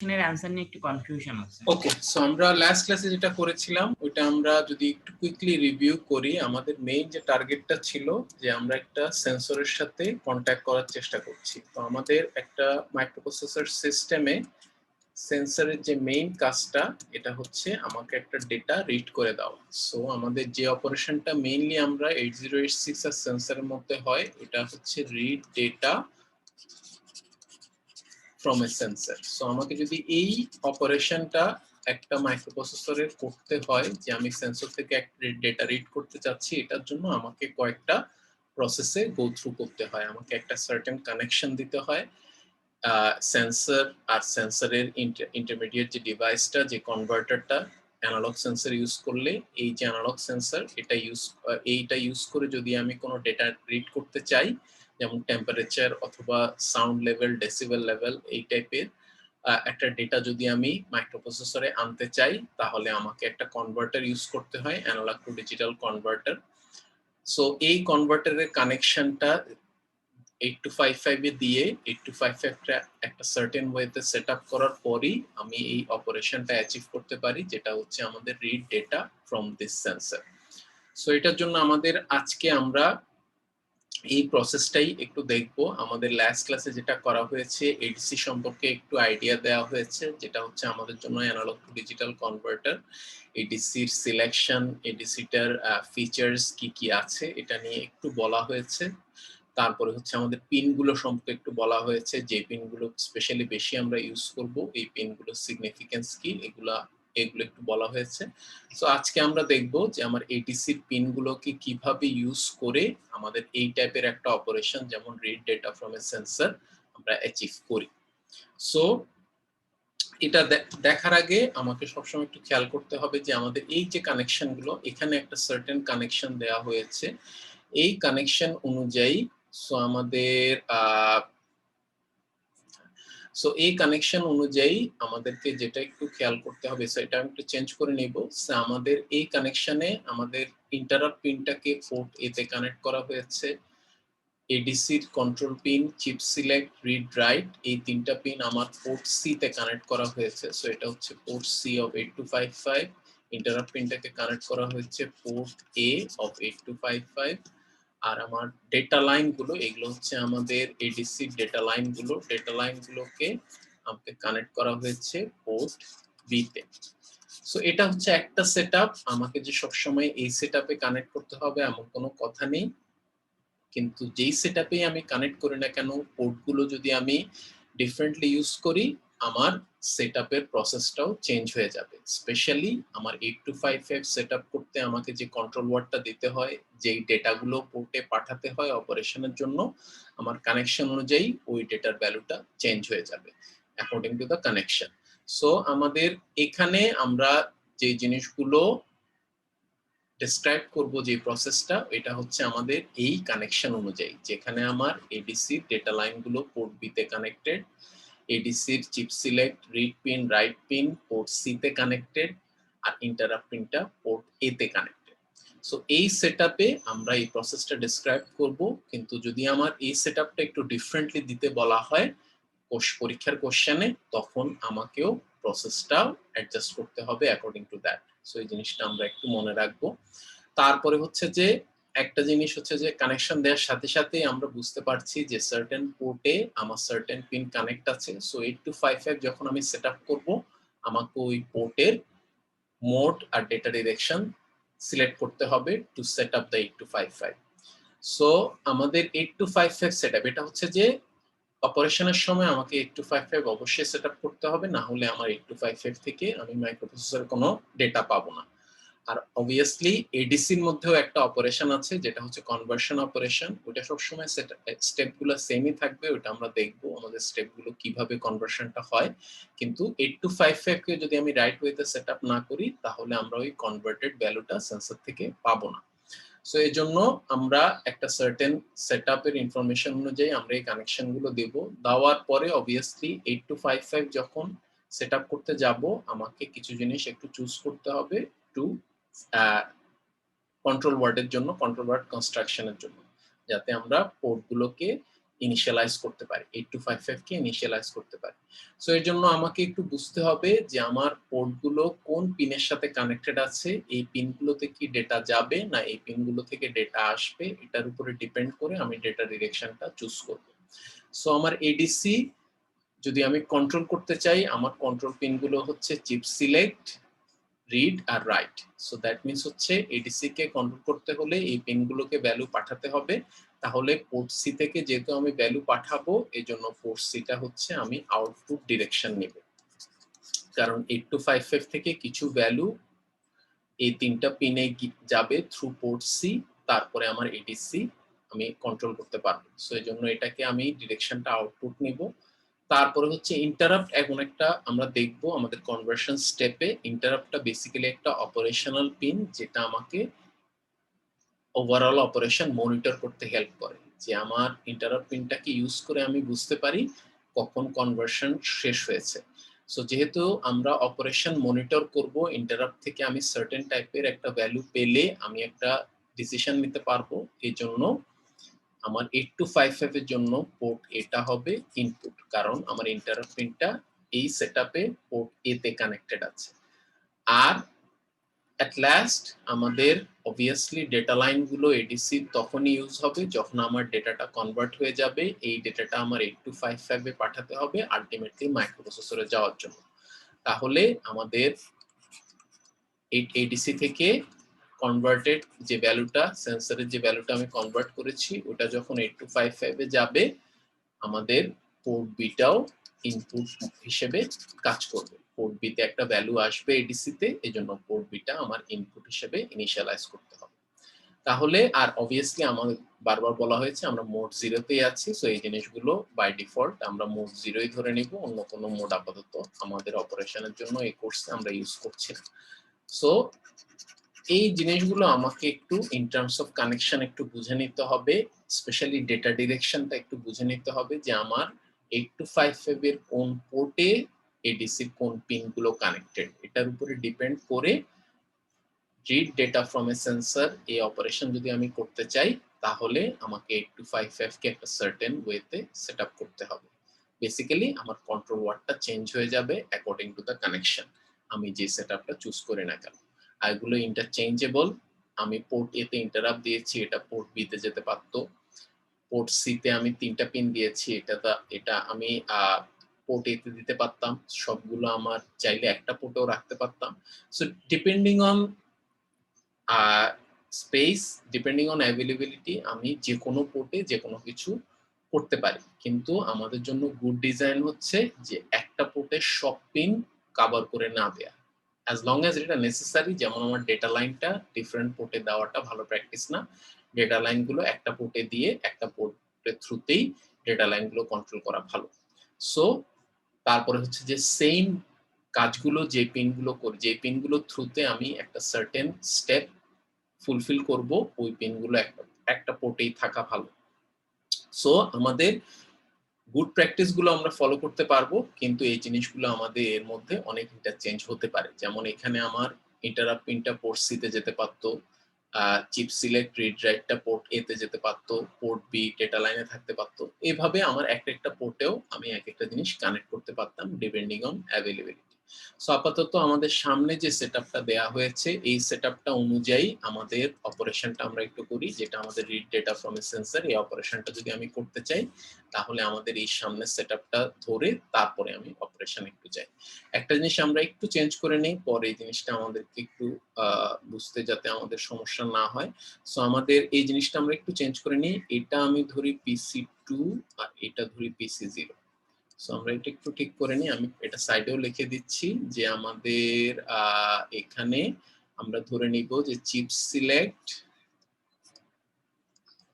এর অ্যানসার নিয়ে একটু কনফিউশন আছে। ওকে, সো আমরা লাস্ট ক্লাসে যেটা করেছিলাম ওইটা আমরা যদি একটু কুইকলি রিভিউ করি, আমাদের মেইন যে টার্গেটটা ছিল যে আমরা একটা সেন্সরের সাথে কন্ট্যাক্ট করার চেষ্টা করছি। তো আমাদের একটা মাইক্রোপ্রসেসর সিস্টেমে সেন্সরের যে মেইন কাজটা এটা হচ্ছে আমাকে একটা ডেটা রিড করে দেওয়া। সো আমাদের যে অপারেশনটা মেইনলি আমরা 8086 এর সেন্সরের মধ্যে হয় এটা হচ্ছে read data from a sensor. So আমাকে যদি এই অপারেশনটা একটা মাইক্রোপ্রসেসরে করতে হয় যে আমি সেন্সর থেকে একটা ডেটা রিড করতে চাচ্ছি, এটার জন্য আমাকে কয়েকটা প্রসেসে গো থ্রু করতে হয়। আমাকে একটা সার্টেন কানেকশন দিতে হয় সেন্সর আর সেন্সরের ইন্টারমিডিয়েট যে ডিভাইসটা, যে কনভার্টারটা অ্যানালগ সেন্সর ইউজ করলে এই যে অ্যানালগ সেন্সর এইটা ইউজ করে যদি আমি কোনো ডেটা রিড করতে চাই, যেমন টেম্পারেচার অথবা সাউন্ড লেভেল, ডেসিবেল লেভেল, এই টাইপের একটা ডেটা যদি আমি মাইক্রোপ্রসেসরে আনতে চাই তাহলে আমাকে একটা কনভার্টার ইউজ করতে হয়, analog to digital converter. So এই কনভার্টারের কানেকশনটা 8255 এ দিয়ে 8255টা একটা সার্টেন ওয়েতে সেট আপ করার পরই আমি এই অপারেশনটা অ্যাচিভ করতে পারি, যেটা হচ্ছে আমাদের read data from this sensor. So এটার জন্য আমাদের আজকে আমরা এই প্রসেসটাই একটু দেখব। আমাদের লাস্ট ক্লাসে যেটা করা হয়েছে এডিসি সম্পর্কে একটু আইডিয়া দেওয়া হয়েছে, যেটা হচ্ছে আমাদের জন্য অ্যানালগ টু ডিজিটাল কনভার্টার। এডিসির সিলেকশন, এডিসিটার ফিচার্স কি কি আছে এটা নিয়ে একটু বলা হয়েছে। তারপরে হচ্ছে আমাদের পিনগুলো সম্পর্কে একটু বলা হয়েছে, যে পিনগুলো স্পেশালি বেশি আমরা ইউজ করব, এই পিনগুলোর সিগনিফিকেন্স কি, এগুলো একটু বলা হয়েছে। সো আজকে আমরা দেখব যে আমার এডিসির পিনগুলোকে কিভাবে ইউজ করে আমাদের এই টাইপের একটা অপারেশন যেমন read data from a sensor আমরা অ্যাচিভ করি। সো এটা দেখার আগে আমাকে সবসময় একটু খেয়াল করতে হবে যে আমাদের এই যে কানেকশনগুলো, এখানে একটা সার্টেন কানেকশন দেওয়া হয়েছে। এই কানেকশন অনুযায়ী এই কানেকশন অনুযায়ী আমাদেরকে যেটা একটু খেয়াল করতে হবে, সেটা আমি একটু চেঞ্জ করে নিব। আমাদের এই কানেকশনে আমাদের ইন্টারাপ্ট পিনটাকে পোর্ট এ তে কানেক্ট করা হয়েছে। এডিসির control pin, chip select, read write, এই তিনটা পিন আমার পোর্ট সি তে কানেক্ট করা হয়েছে। সো এটা হচ্ছে পোর্ট সি অফ 8255। ইন্টারাপ্ট পিনটাকে কানেক্ট করা হয়েছে পোর্ট এ অফ 8255। আর আমার ডেটা লাইন গুলো, এগুলো হচ্ছে আমাদের এডিসি ডেটা লাইন গুলো। ডেটা লাইন গুলোকে আমাকে কানেক্ট করা হয়েছে পোর্ট বি তে। সো এটা হচ্ছে একটা সেটআপ। আমাকে যে সবসময় এই সেটআপে কানেক্ট করতে হবে এমন কোনো কথা নেই, কিন্তু যেই সেটআপে আমি কানেক্ট করি না কেন, পোর্টগুলো যদি আমি ডিফারেন্টলি ইউজ করি আমার সেটআপের প্রসেসটাও চেঞ্জ হয়ে যাবে। স্পেশালি আমার 8255 সেটআপ করতে আমাকে যে কন্ট্রোল ওয়ার্ডটা দিতে হয়, যেই ডেটাগুলো পোর্টে পাঠাতে হয় অপারেশনের জন্য, আমার কানেকশন অনুযায়ী ওই ডেটার ভ্যালুটা চেঞ্জ হয়ে যাবে according to the connection. So আমাদের এখানে আমরা যে জিনিসগুলো ডেসক্রাইব করব, যে প্রসেসটা, এটা হচ্ছে আমাদের এই কানেকশন অনুযায়ী, যেখানে আমার এডিসি ডেটা লাইনগুলো পোর্ট বি তে কানেক্টেড, এডিসির chip select, read pin, write pin port C তে কানেক্টেড, আর ইন্টারাপ্ট পিনটা পোর্ট এ তে কানেক্টেড। সো এই সেটআপে আমরা এই প্রসেসটা ডেসক্রাইব করব, কিন্তু যদি আমার এই সেটআপটা একটু ডিফারেন্টলি দিতে বলা হয় পরীক্ষার কোশ্চেনে, তখন আমাকেও প্রসেসটাও অ্যাডজাস্ট করতে হবে অ্যাকর্ডিং টু দ্যাট। সো এই জিনিসটা আমরা একটু মনে রাখবো। তারপরে হচ্ছে যে একটা জিনিস হচ্ছে যে কানেকশন দেওয়ার সাথে সাথে আমরা বুঝতে পারছি যে সার্টেন পোর্টে আমার সার্টেন পিন কানেক্ট আছে। সো 8255 যখন আমি সেটআপ করব, আমাকে ওই পোর্টের মোড আর ডেটা ডিরেকশন সিলেক্ট করতে হবে to set up the 8255। So আমাদের 8255 সেটআপ, এটা হচ্ছে যে অপারেশনের সময় আমাকে 8255 অবশ্যই সেটআপ করতে হবে, না হলে আমার 8255 থেকে আমি মাইক্রোপ্রসেসরের কোনো ডেটা পাবো না। আর অবভিয়াসলি এডিসির মধ্যেও একটা অপারেশন আছে যেটা হচ্ছে কনভার্সন অপারেশন। ওটা সবসময় স্টেপগুলো সেমই থাকবে, ওটা আমরা দেখবো আমাদের স্টেপগুলো কিভাবে কনভার্সনটা হয়। কিন্তু 8255 কে যদি আমি রাইট ওয়েতে সেটআপ না করি তাহলে আমরা ওই কনভার্টেড ভ্যালুটা সেন্সর থেকে পাবো না। সো এই জন্য আমরা একটা সার্টেন সেটআপের ইনফরমেশন অনুযায়ী আমরা এই কানেকশন গুলো দেব। দেওয়ার পরে অবভিয়াসলি 8255 যখন সেটআপ করতে যাব, আমাকে কিছু জিনিস একটু চুজ করতে হবে টু কন্ট্রোল ওয়ার্ডের জন্য, কন্ট্রোল ওয়ার্ড কনস্ট্রাকশনের জন্য, যাতে আমরা পোর্টগুলোকে ইনিশিয়ালাইজ করতে পারি, 8255 কে ইনিশিয়ালাইজ করতে পারি। সো এর জন্য আমাকে একটু বুঝতে হবে যে আমার পোর্টগুলো কোন পিনের সাথে কানেক্টেড আছে, এই পিনগুলোতে কি ডেটা যাবে না এই পিনগুলো থেকে ডেটা আসবে, এটার উপরে ডিপেন্ড করে আমি ডেটা ডিরেকশনটা চুজ করব। সো আমার এডিসি যদি আমি কন্ট্রোল করতে চাই, আমার কন্ট্রোল পিনগুলো হচ্ছে চিপ সিলেক্ট, রিড আর রাইট। সো দ্যাট মিনস হচ্ছে এডিসি কে কন্ট্রোল করতে হলে এই পিনগুলোকে ভ্যালু পাঠাতে হবে। তাহলে পোর্ট সি থেকে যেহেতু আমি ভ্যালু পাঠাবো, এজন্য পোর্ট সিটা হচ্ছে আমি আউটপুট ডিরেকশন নেব, কারণ 8255 থেকে কিছু ভ্যালু এই তিনটা পিনে যাবে থ্রু পোর্ট সি, তারপরে আমার এডিসি আমি কন্ট্রোল করতে পারবো। সো এই জন্য এটাকে আমি ডিরেকশনটা আউটপুট নিব। তারপরে হচ্ছে ইন্টারাপ্ট, এখন একটা আমরা দেখব আমাদের কনভার্সন স্টেপে। ইন্টারাপ্টটা বেসিক্যালি একটা অপারেশনাল পিন যেটা আমাকে ওভারঅল অপারেশন মনিটর করতে হেল্প করে, যে আমার ইন্টারাপ্ট পিনটাকে ইউজ করে আমি বুঝতে পারি কখন কনভার্সন শেষ হয়েছে। সো যেহেতু আমরা অপারেশন মনিটর করব, ইন্টারাপ্ট থেকে আমি সার্টেন টাইপের একটা ভ্যালু পেলে আমি একটা ডিসিশন নিতে পারবো। এই জন্য আমার 8255 এর জন্য পোর্ট এটা হবে ইনপুট, কারণ আমার ইন্টারাপ্ট পিনটা এই সেটআপে পোর্ট এ তে কানেক্টেড আছে। আর at last আমাদের obviously ডেটা লাইন গুলো এডিসি তখনই ইউজ হবে যখন আমার ডেটাটা কনভার্ট হয়ে যাবে, এই ডেটাটা আমার 8255 এ পাঠাতে হবে আলটিমেটলি মাইক্রোপ্রসেসরে যাওয়ার জন্য। তাহলে আমাদের এই এডিসি থেকে কনভার্টেড যে ভ্যালুটা, সেন্সরের যে ভ্যালুটা আমি কনভার্ট করেছি, ওটা যখন 8255 এ যাবে, আমাদের পোর্ট বিটাও ইনপুট হিসেবে কাজ করবে। পোর্ট বিতে একটা ভ্যালু আসবে এডিসি তে, এজন্য পোর্ট বিটা আমার ইনপুট হিসেবে ইনিশিয়ালাইজ করতে হবে। তাহলে আর অবভিয়াসলি আমার বারবার বলা হয়েছে আমরা মোড 0 তেই আছি, সো এই জিনিসগুলো বাই ডিফল্ট আমরা মোড 0ই ধরে নিব, অন্য কোনো মোড আপাতত আমাদের অপারেশনের জন্য এই কোর্সে আমরা ইউজ করছি না। সো এই জিনিসগুলো আমাকে একটু ইন টার্মস অফ কানেকশন একটু বুঝে নিতে হবে, স্পেশালি ডেটা ডিরেকশনটা একটু বুঝে নিতে হবে যে আমার 8255 এর কোন পোর্টে এডিসির কোন পিনগুলো কানেক্টেড, এটার উপরে ডিপেন্ড করে read data from a sensor এই অপারেশন যদি আমি করতে চাই, তাহলে আমাকে 8255 কে একটা সার্টেন ওয়েতে সেটআপ করতে হবে। বেসিক্যালি আমার কন্ট্রোল ওয়ার্ডটা চেঞ্জ হয়ে যাবে অ্যাকর্ডিং টু দ্য কানেকশন, আমি যে সেটআপটা চুজ করে না কেন। আর এগুলো ইন্টারচেঞ্জেবল, আমি পোর্ট এ তে ইন্টারাপ্ট দিয়েছি, এটা পোর্ট বি তে যেতে পারতো। পোর্ট সি তে আমি 3টা পিন দিয়েছি, এটা আমি পোর্ট এ তে দিতে পারতাম, সবগুলো আমার চাইলে একটা পোর্টেও রাখতে পারতাম। So depending on space, depending on availability, আমি যে কোনো পোর্টে যে কোনো কিছু করতে পারি। কিন্তু আমাদের জন্য গুড ডিজাইন হচ্ছে যে একটা পোর্টে সব পিন কভার করে না দেয়া, অ্যাজ লং অ্যাজ এটা নেসেসারি। যেমন আমার ডেটা লাইনটা ডিফারেন্ট পোর্টে দেওয়াটা ভালো প্র্যাকটিস না, ডেটা লাইনগুলো একটা পোর্টে দিয়ে একটা পোর্টের থ্রুতেই ডেটা লাইনগুলো কন্ট্রোল করা ভালো। সো তারপরে হচ্ছে যে সেম কাজগুলো যে পিনগুলো করি, যে পিনগুলো থ্রুতে আমি একটা সার্টেন স্টেপ ফুলফিল করব, ওই পিনগুলো একটা পোর্টেই থাকা ভালো। সো আমাদের গুড প্র্যাকটিস গুলো আমরা ফলো করতে পারবো, কিন্তু এই জিনিসগুলো আমাদের এর মধ্যে অনেক ইন্টারচেঞ্জ হতে পারে। যেমন এখানে আমার ইন্টারাপ্ট পিনটা পোর্ট সি তে যেতে পারতো, chip select read রাইটটা port A তে যেতে পারতো, পোর্ট বি ডেটা লাইনে থাকতে পারতো। এইভাবে আমার একটা পোর্টেও আমি একটা জিনিস কানেক্ট করতে পারতাম ডিপেন্ডিং অন অ্যাভেলেবিলিটি। সো আপাতত আমাদের সামনে যে সেটআপটা দেয়া হয়েছে, এই সেটআপটা অনুযায়ী আমাদের অপারেশনটা আমরা একটু করি, যেটা আমাদের read data from a sensor. এই অপারেশনটা যদি আমি করতে চাই, তাহলে আমাদের এই সামনের সেটআপটা ধরে তারপরে আমি অপারেশন একটু যাই। একটা জিনিস আমরা একটু চেঞ্জ করে নেই, পরে এই জিনিসটা আমাদেরকে একটু বুঝতে যাতে আমাদের সমস্যা না হয়। সো আমাদের এই জিনিসটা আমরা একটু চেঞ্জ করে নিই, এটা আমি ধরি PC2 আর এটা ধরি PC0। সো আমরা এটা একটু ঠিক করে নিই, আমি এটা সাইডেও লিখে দিচ্ছি যে আমাদের এখানে আমরা ধরে নিব যে চিপ সিলেক্ট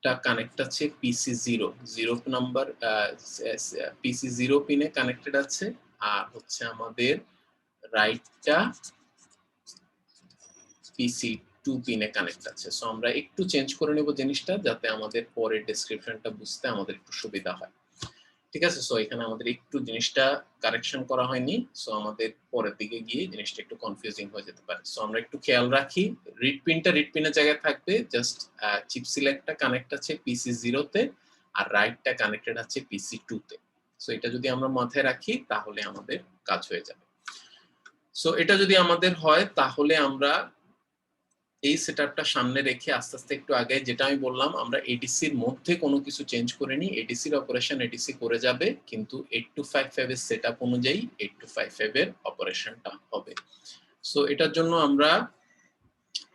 টা কানেক্ট আছে PC0, 0 নাম্বার PC0 পিনে কানেক্টেড আছে, আর হচ্ছে আমাদের রাইটটা PC2 পিনে কানেক্ট আছে। সো আমরা একটু চেঞ্জ করে নেব জিনিসটা, যাতে আমাদের পরের ডেসক্রিপশনটা বুঝতে আমাদের একটু সুবিধা হয়। ঠিক আছে, সো এখানে আমাদের একটু জিনিসটা কারেকশন করা হয়নি, সো আমাদের পরের দিকে গিয়ে জিনিসটা একটু কনফিউজিং হয়ে যেতে পারে। সো আমরা একটু খেয়াল রাখি, রিড পিনটা রিড পিনের জায়গায় থাকবে, জাস্ট চিপ সিলেক্টটা কানেক্ট আছে PC0 তে, আর রাইটটা কানেক্টেড আছে PC2 তে। সো এটা যদি আমরা মাথায় রাখি তাহলে আমাদের কাজ হয়ে যাবে। সো এটা যদি আমাদের হয় তাহলে আমরা এই সেটআপটা সামনে রেখে আস্তে আস্তে একটু আগে যেটা আমি বললাম আমরা এডিসির মধ্যে কোনো কিছু চেঞ্জ করিনি, এডিসির অপারেশন এডিসি করে যাবে, কিন্তু 8255 এর সেটআপ অনুযায়ী 8255 এর অপারেশনটা হবে। সো এটার জন্য আমরা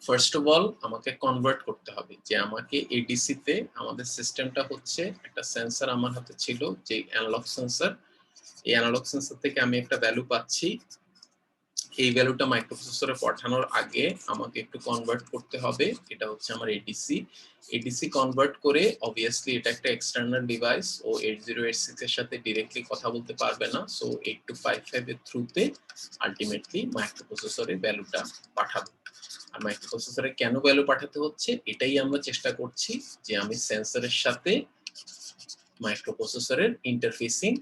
ফার্স্ট অফ অল আমাকে কনভার্ট করতে হবে যে আমাকে এডিসি তে আমাদের সিস্টেমটা হচ্ছে একটা সেন্সর আমার হাতে ছিল যে অ্যানালগ সেন্সর, এই অ্যানালগ সেন্সর থেকে আমি একটা ভ্যালু পাচ্ছি, এই ভ্যালুটা মাইক্রোপ্রসেসরে পাঠানোর আগে আমাকে একটু কনভার্ট করতে হবে, এটা হচ্ছে আমার এডিসি। এডিসি কনভার্ট করে অবভিয়াসলি এটা একটা এক্সটার্নাল ডিভাইস ও 8086 এর সাথে डायरेक्टली কথা বলতে পারবে না, সো 8255 এর থ্রুতে আলটিমেটলি মাইক্রোপ্রসেসরে ভ্যালুটা পাঠাবো। আর মাইক্রোপ্রসেসরে কেন ভ্যালু পাঠাতে হচ্ছে এটাই আমরা চেষ্টা করছি যে আমি সেন্সরের সাথে মাইক্রোপ্রসেসরের ইন্টারফেসিং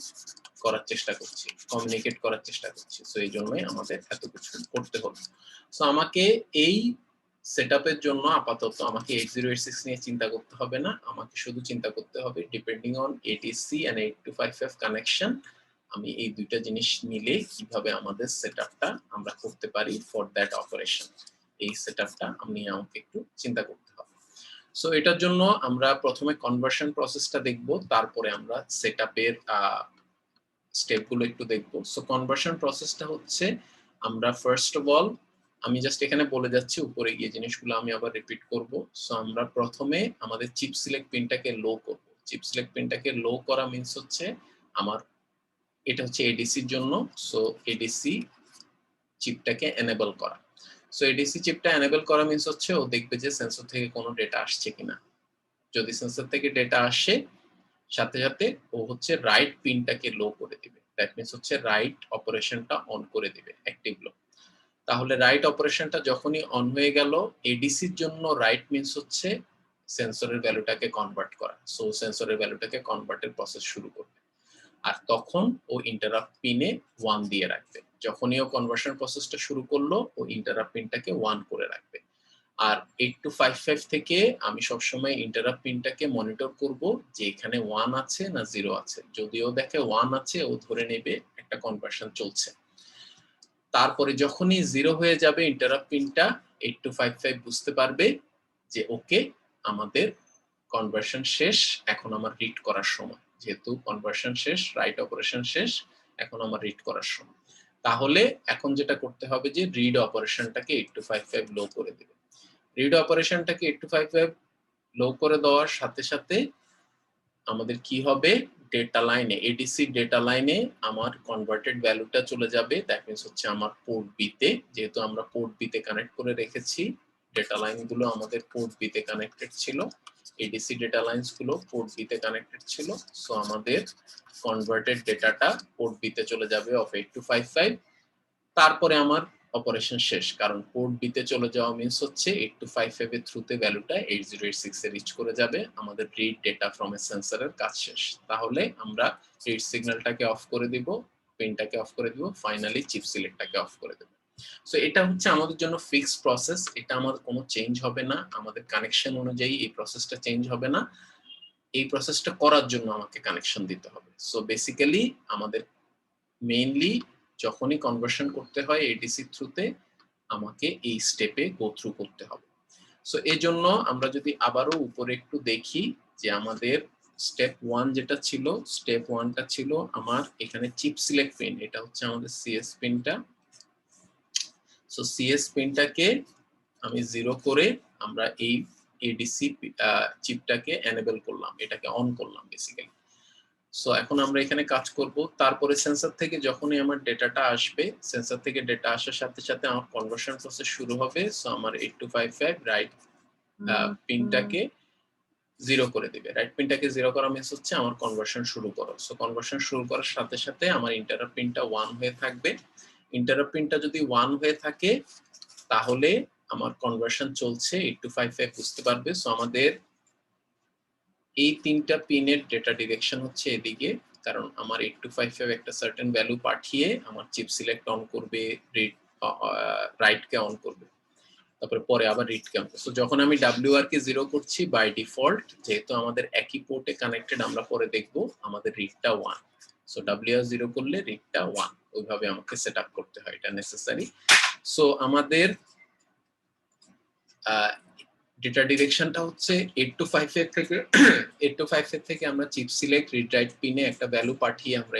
করার চেষ্টা করছি, কমিউনিকেট করার চেষ্টা করছি। সো এই জন্যই আমাদের এত কিছু করতে হবে। সো আমাকে এই সেটআপের জন্য আপাতত আমাকে 8086 নিয়ে চিন্তা করতে হবে না, আমাকে শুধু চিন্তা করতে হবে depending on ADC and 8255 connection আমি এই দুইটা জিনিস মিলে কিভাবে আমাদের সেটআপটা আমরা করতে পারি ফর দ্যাট অপারেশন। এই সেটআপটা আমাকে একটু চিন্তা করতে হবে। সো এটার জন্য আমরা প্রথমে কনভার্সন প্রসেসটা দেখব, তারপরে আমরা সেটআপের স্টেপগুলো একটু দেখবো। সো কনভার্সন প্রসেসটা হচ্ছে আমরা ফার্স্ট অফ অল আমি জাস্ট এখানে বলে যাচ্ছি, উপরে গিয়ে জিনিসগুলো আমি আবার রিপিট করব। সো আমরা প্রথমে আমাদের চিপ সিলেক্ট পিনটাকে লো করব। চিপ সিলেক্ট পিনটাকে লো করা মিন্স হচ্ছে আমার এটা হচ্ছে এডিসির জন্য, সো এডিসি চিপটাকে এনেবল করা। সো এডিসি চিপটা এনেবল করা মিন্স হচ্ছে ও দেখবে যে সেন্সর থেকে কোনো ডেটা আসছে কিনা, যদি সেন্সর থেকে ডেটা আসে সাথে সাথে ও হচ্ছে রাইট পিনটাকে লো করে দিবে, দ্যাট মিন্স হচ্ছে রাইট অপারেশনটা অন করে দিবে, অ্যাক্টিভ লো। তাহলে রাইট অপারেশনটা যখনই অন হয়ে গেল, এডিসির জন্য রাইট মিন্স হচ্ছে সেন্সরের ভ্যালুটাকে কনভার্ট করা, সো সেন্সরের ভ্যালুটাকে কনভার্টের প্রসেস শুরু করবে। আর তখন ও ইন্টারাপ্ট পিনে 1 দিয়ে রাখবে, যখনই ও কনভার্সন প্রসেসটা শুরু করলো ও ইন্টারাপ্ট পিনটাকে 1 করে রাখবে। আর 8255 থেকে আমি সবসময় ইন্টারাপ্ট পিনটাকে মনিটর করব যে এখানে 1 আছে না 0 আছে, যদিও দেখে 1 আছে ও ধরে নেবে একটা কনভার্সন চলছে। তারপরে যখনই 0 হয়ে যাবে ইন্টারাপ্ট পিনটা 8255 বুঝতে পারবে যে ওকে আমাদের কনভার্সন শেষ, এখন আমার রিড করার সময়, যেহেতু কনভার্সন শেষ, রাইট অপারেশন শেষ, এখন আমার রিড করার সময়। তাহলে এখন যেটা করতে হবে যে রিড অপারেশনটাকে 8255 লো করে দিবে। রিড অপারেশনটাকে 8255 লো করে দেওয়ার সাথে সাথে আমাদের কি হবে, ডেটা লাইনে এডিসি ডেটা লাইনে আমার কনভার্টেড ভ্যালুটা চলে যাবে, দ্যাট মিন্স হচ্ছে আমার পোর্ট বি তে, যেহেতু আমরা পোর্ট বি তে কানেক্ট করে রেখেছি, ডেটা লাইনগুলো আমাদের পোর্ট বি তে কানেক্টেড ছিল, এডিসি ডেটা লাইনস গুলো পোর্ট বি তে কানেক্টেড ছিল। সো আমাদের কনভার্টেড ডেটাটা পোর্ট বি তে চলে যাবে অফ 8255। তারপরে আমার অপারেশন শেষ, কারণ পোর্ট বি তে চলে যাওয়া মিন্স হচ্ছে 8255 এর থ্রুতে ভ্যালুটা 8086 এ রিচ করে যাবে, আমাদের রিড ডেটা ফ্রম এ সেন্সরের কাজ শেষ। তাহলে আমরা রিড সিগন্যালটাকে অফ করে দিব, পিনটাকে অফ করে দিব, ফাইনালি চিপ সিলেক্টটাকে অফ করে দেব। সো এটা হচ্ছে আমাদের জন্য ফিক্সড প্রসেস, এটা আমাদের কোনো চেঞ্জ হবে না, আমাদের কানেকশন অনুযায়ী এই প্রসেসটা চেঞ্জ হবে না, এই প্রসেসটা করার জন্য আমাকে কানেকশন দিতে হবে। সো বেসিক্যালি আমাদের মেইনলি যখনই কনভার্সন করতে হয় এডিসি থ্রুতে আমাকে এই স্টেপে গো থ্রু করতে হবে। সো এই জন্য আমরা যদি আবারও উপরে একটু দেখি যে আমাদের স্টেপ 1 যেটা ছিল, স্টেপ 1টা ছিল আমার এখানে চিপ সিলেক্ট পিন, এটা হচ্ছে আমাদের সিএস পিনটা। সো সিএস পিনটাকে আমি 0 করে আমরা এই এডিসি চিপটাকে এনেবল করলাম, এটাকে অন করলাম বেসিক্যালি। সো এখন আমরা এখানে কাজ করব, তারপরে সেন্সর থেকে যখনই আমার ডেটাটা আসবে, সেন্সর থেকে ডেটা আসার সাথে সাথে আমার কনভার্সন প্রসেস শুরু হবে। সো আমার 8255 রাইট পিনটাকে 0 করে দিবে, রাইট পিনটাকে 0 করা মিন্স হচ্ছে আমার কনভার্সন শুরু করো। সো কনভার্সন শুরু করার সাথে সাথে আমার ইন্টারাপ্ট পিনটা 1 হয়ে থাকবে। ইন্টারাপ্ট পিনটা যদি 1 হয়ে থাকে তাহলে আমার কনভার্সন চলছে, 8255 বুঝতে পারবে। সো আমাদের এই তিনটা পিনের ডেটা ডিরেকশন হচ্ছে এদিকে, কারণ আমার 8255 একটা সার্টেন ভ্যালু পাঠিয়ে আমার চিপ সিলেক্ট অন করবে, রিড রাইট কে অন করবে। তো তারপরে পরে আবার রিড ক্যাম্প। সো যখন আমি WR কে 0 করছি বাই ডিফল্ট, যেহেতু আমাদের একই পোর্টে কানেক্টেড, আমরা পরে দেখব আমাদের রিডটা 1। সো WR 0 করলে রিডটা 1, ওইভাবে আমাকে সেট আপ করতে হয়, এটা নেসেসারি। সো আমাদের ডেটা ডিরেকশনটা হচ্ছে 8 to 5 এর থেকে 8 to 5 এর থেকে আমরা চিপ সিলেক্ট রিড রাইট পিনে একটা ভ্যালু পাঠিয়ে আমরা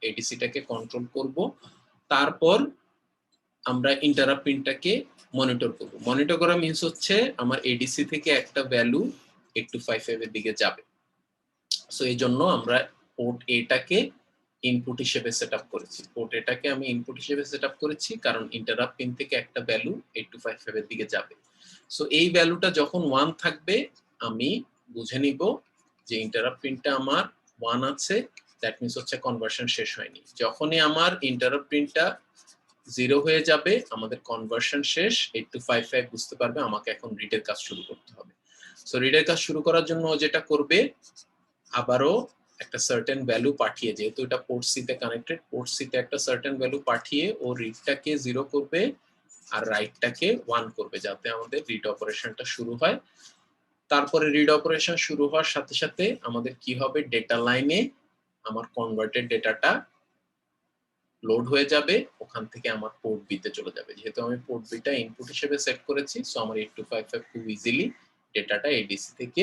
এডিসিটাকে কন্ট্রোল করব। তারপর আমরা ইন্টারাপ্ট পিনটাকে মনিটর করব। মনিটর করা মিন্স হচ্ছে আমার এডিসি থেকে একটা ভ্যালু 8 to 5 এর দিকে যাবে। সো এই জন্য আমরা পোর্ট এটাকে ইনপুট হিসেবে সেটআপ করেছি। পোর্ট এটাকে আমি ইনপুট হিসেবে সেটআপ করেছি কারণ ইন্টারাপ্ট পিন থেকে একটা ভ্যালু 8 to 5 এর দিকে যাবে। সো এই ভ্যালুটা যখন 1 থাকবে আমি বুঝে নিব যে ইন্টারাপ্ট পিনটা আমার 1 আছে, দ্যাট মিন্স হচ্ছে কনভার্সন শেষ হয়নি। যখনই আমার ইন্টারাপ্ট পিনটা 0 হয়ে যাবে আমাদের কনভার্সন শেষ, 8 to 5 বুঝতে পারবে আমাকে এখন রিডের কাজ শুরু করতে হবে। সো রিডের কাজ শুরু করার জন্য যেটা করবে, আবারও একটা সার্টেন ভ্যালু পাঠিয়ে, যেহেতু এটা পোর্ট সি তে কানেক্টেড, পোর্ট সি তে একটা সার্টেন ভ্যালু পাঠিয়ে ও রিডটাকে 0 করবে আর রাইটটাকে 1 করবে, যাতে আমাদের রিড অপারেশনটা শুরু হয়। তারপরে রিড অপারেশন শুরু হওয়ার সাথে সাথে আমাদের কি হবে, ডেটা লাইনে আমার কনভার্টেড ডেটাটা লোড হয়ে যাবে, ওখান থেকে আমার পোর্ট বি তে চলে যাবে। যেহেতু আমি পোর্ট বিটা ইনপুট হিসেবে সেট করেছি, সো আমার 8255 খুব ইজিলি ডেটাটা এডিসি থেকে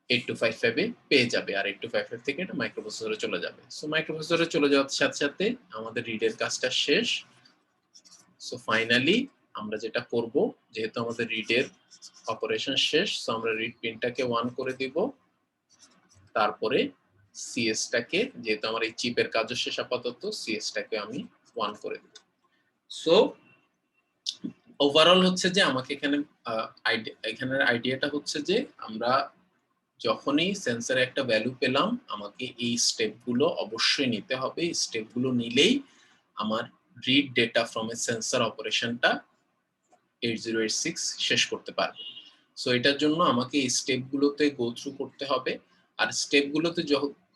8255 এ পেয়ে যাবে, আর 8255 থেকে এটা মাইক্রোপ্রসেসরে চলে যাবে। সো মাইক্রোপ্রসেসরে চলে যাওয়ার সাথে সাথে আমাদের রিডের কাজটা শেষ। সো ফাইনালি আমরা যেটা করব, যেহেতু আমাদের রিডের অপারেশন শেষ, সো আমরা রিড পিনটাকে 1 করে দিব। তারপরে সিএসটাকে, যেহেতু আমার এই চিপের কাজও শেষ আপাতত, সিএসটাকে আমি 1 করে দিব। সো ওভারঅল হচ্ছে যে আমাকে এখানের আইডিয়াটা হচ্ছে যে আমরা যখনই সেন্সরে একটা ভ্যালু পেলাম আমাকে এই স্টেপগুলো অবশ্যই নিতে হবে। এই স্টেপগুলো নিলেই আমার read data from a sensor অপারেশনটা 8086 শেষ করতে পারবে। সো এটার জন্য আমাকে এই স্টেপগুলোতে গো থ্রু করতে হবে। আর স্টেপগুলোতে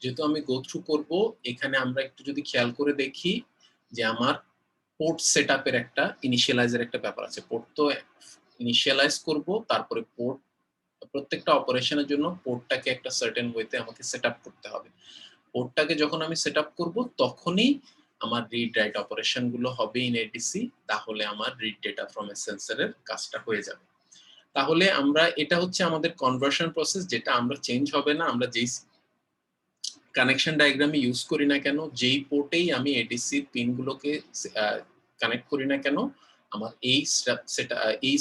যেহেতু আমি গো থ্রু করব, এখানে আমরা একটু যদি খেয়াল করে দেখি যে আমার পোর্ট সেটআপের একটা ইনিশিয়ালাইজের একটা ব্যাপার আছে। পোর্ট তো ইনিশিয়ালাইজ করব, তারপরে পোর্ট প্রত্যেকটা অপারেশনের জন্য পোর্টটাকে একটা সার্টেন ওয়েতে আমাকে সেটআপ করতে হবে। পোর্টটাকে যখন আমি সেটআপ করব তখনই আমার রিড রাইট অপারেশন গুলো হবে ইন এডিসি, তাহলে আমার রিড ডেটা ফ্রম এ সেন্সরের কাজটা হয়ে যাবে। তাহলে আমরা এটা হচ্ছে আমাদের কনভার্সন প্রসেস, যেটা আমরা চেঞ্জ হবে না। আমরা যেই কানেকশন ডায়াগ্রামে ইউজ করি না কেন, যেই পোর্টেই আমি এডিসি পিনগুলোকে কানেক্ট করি না কেন, আমার এই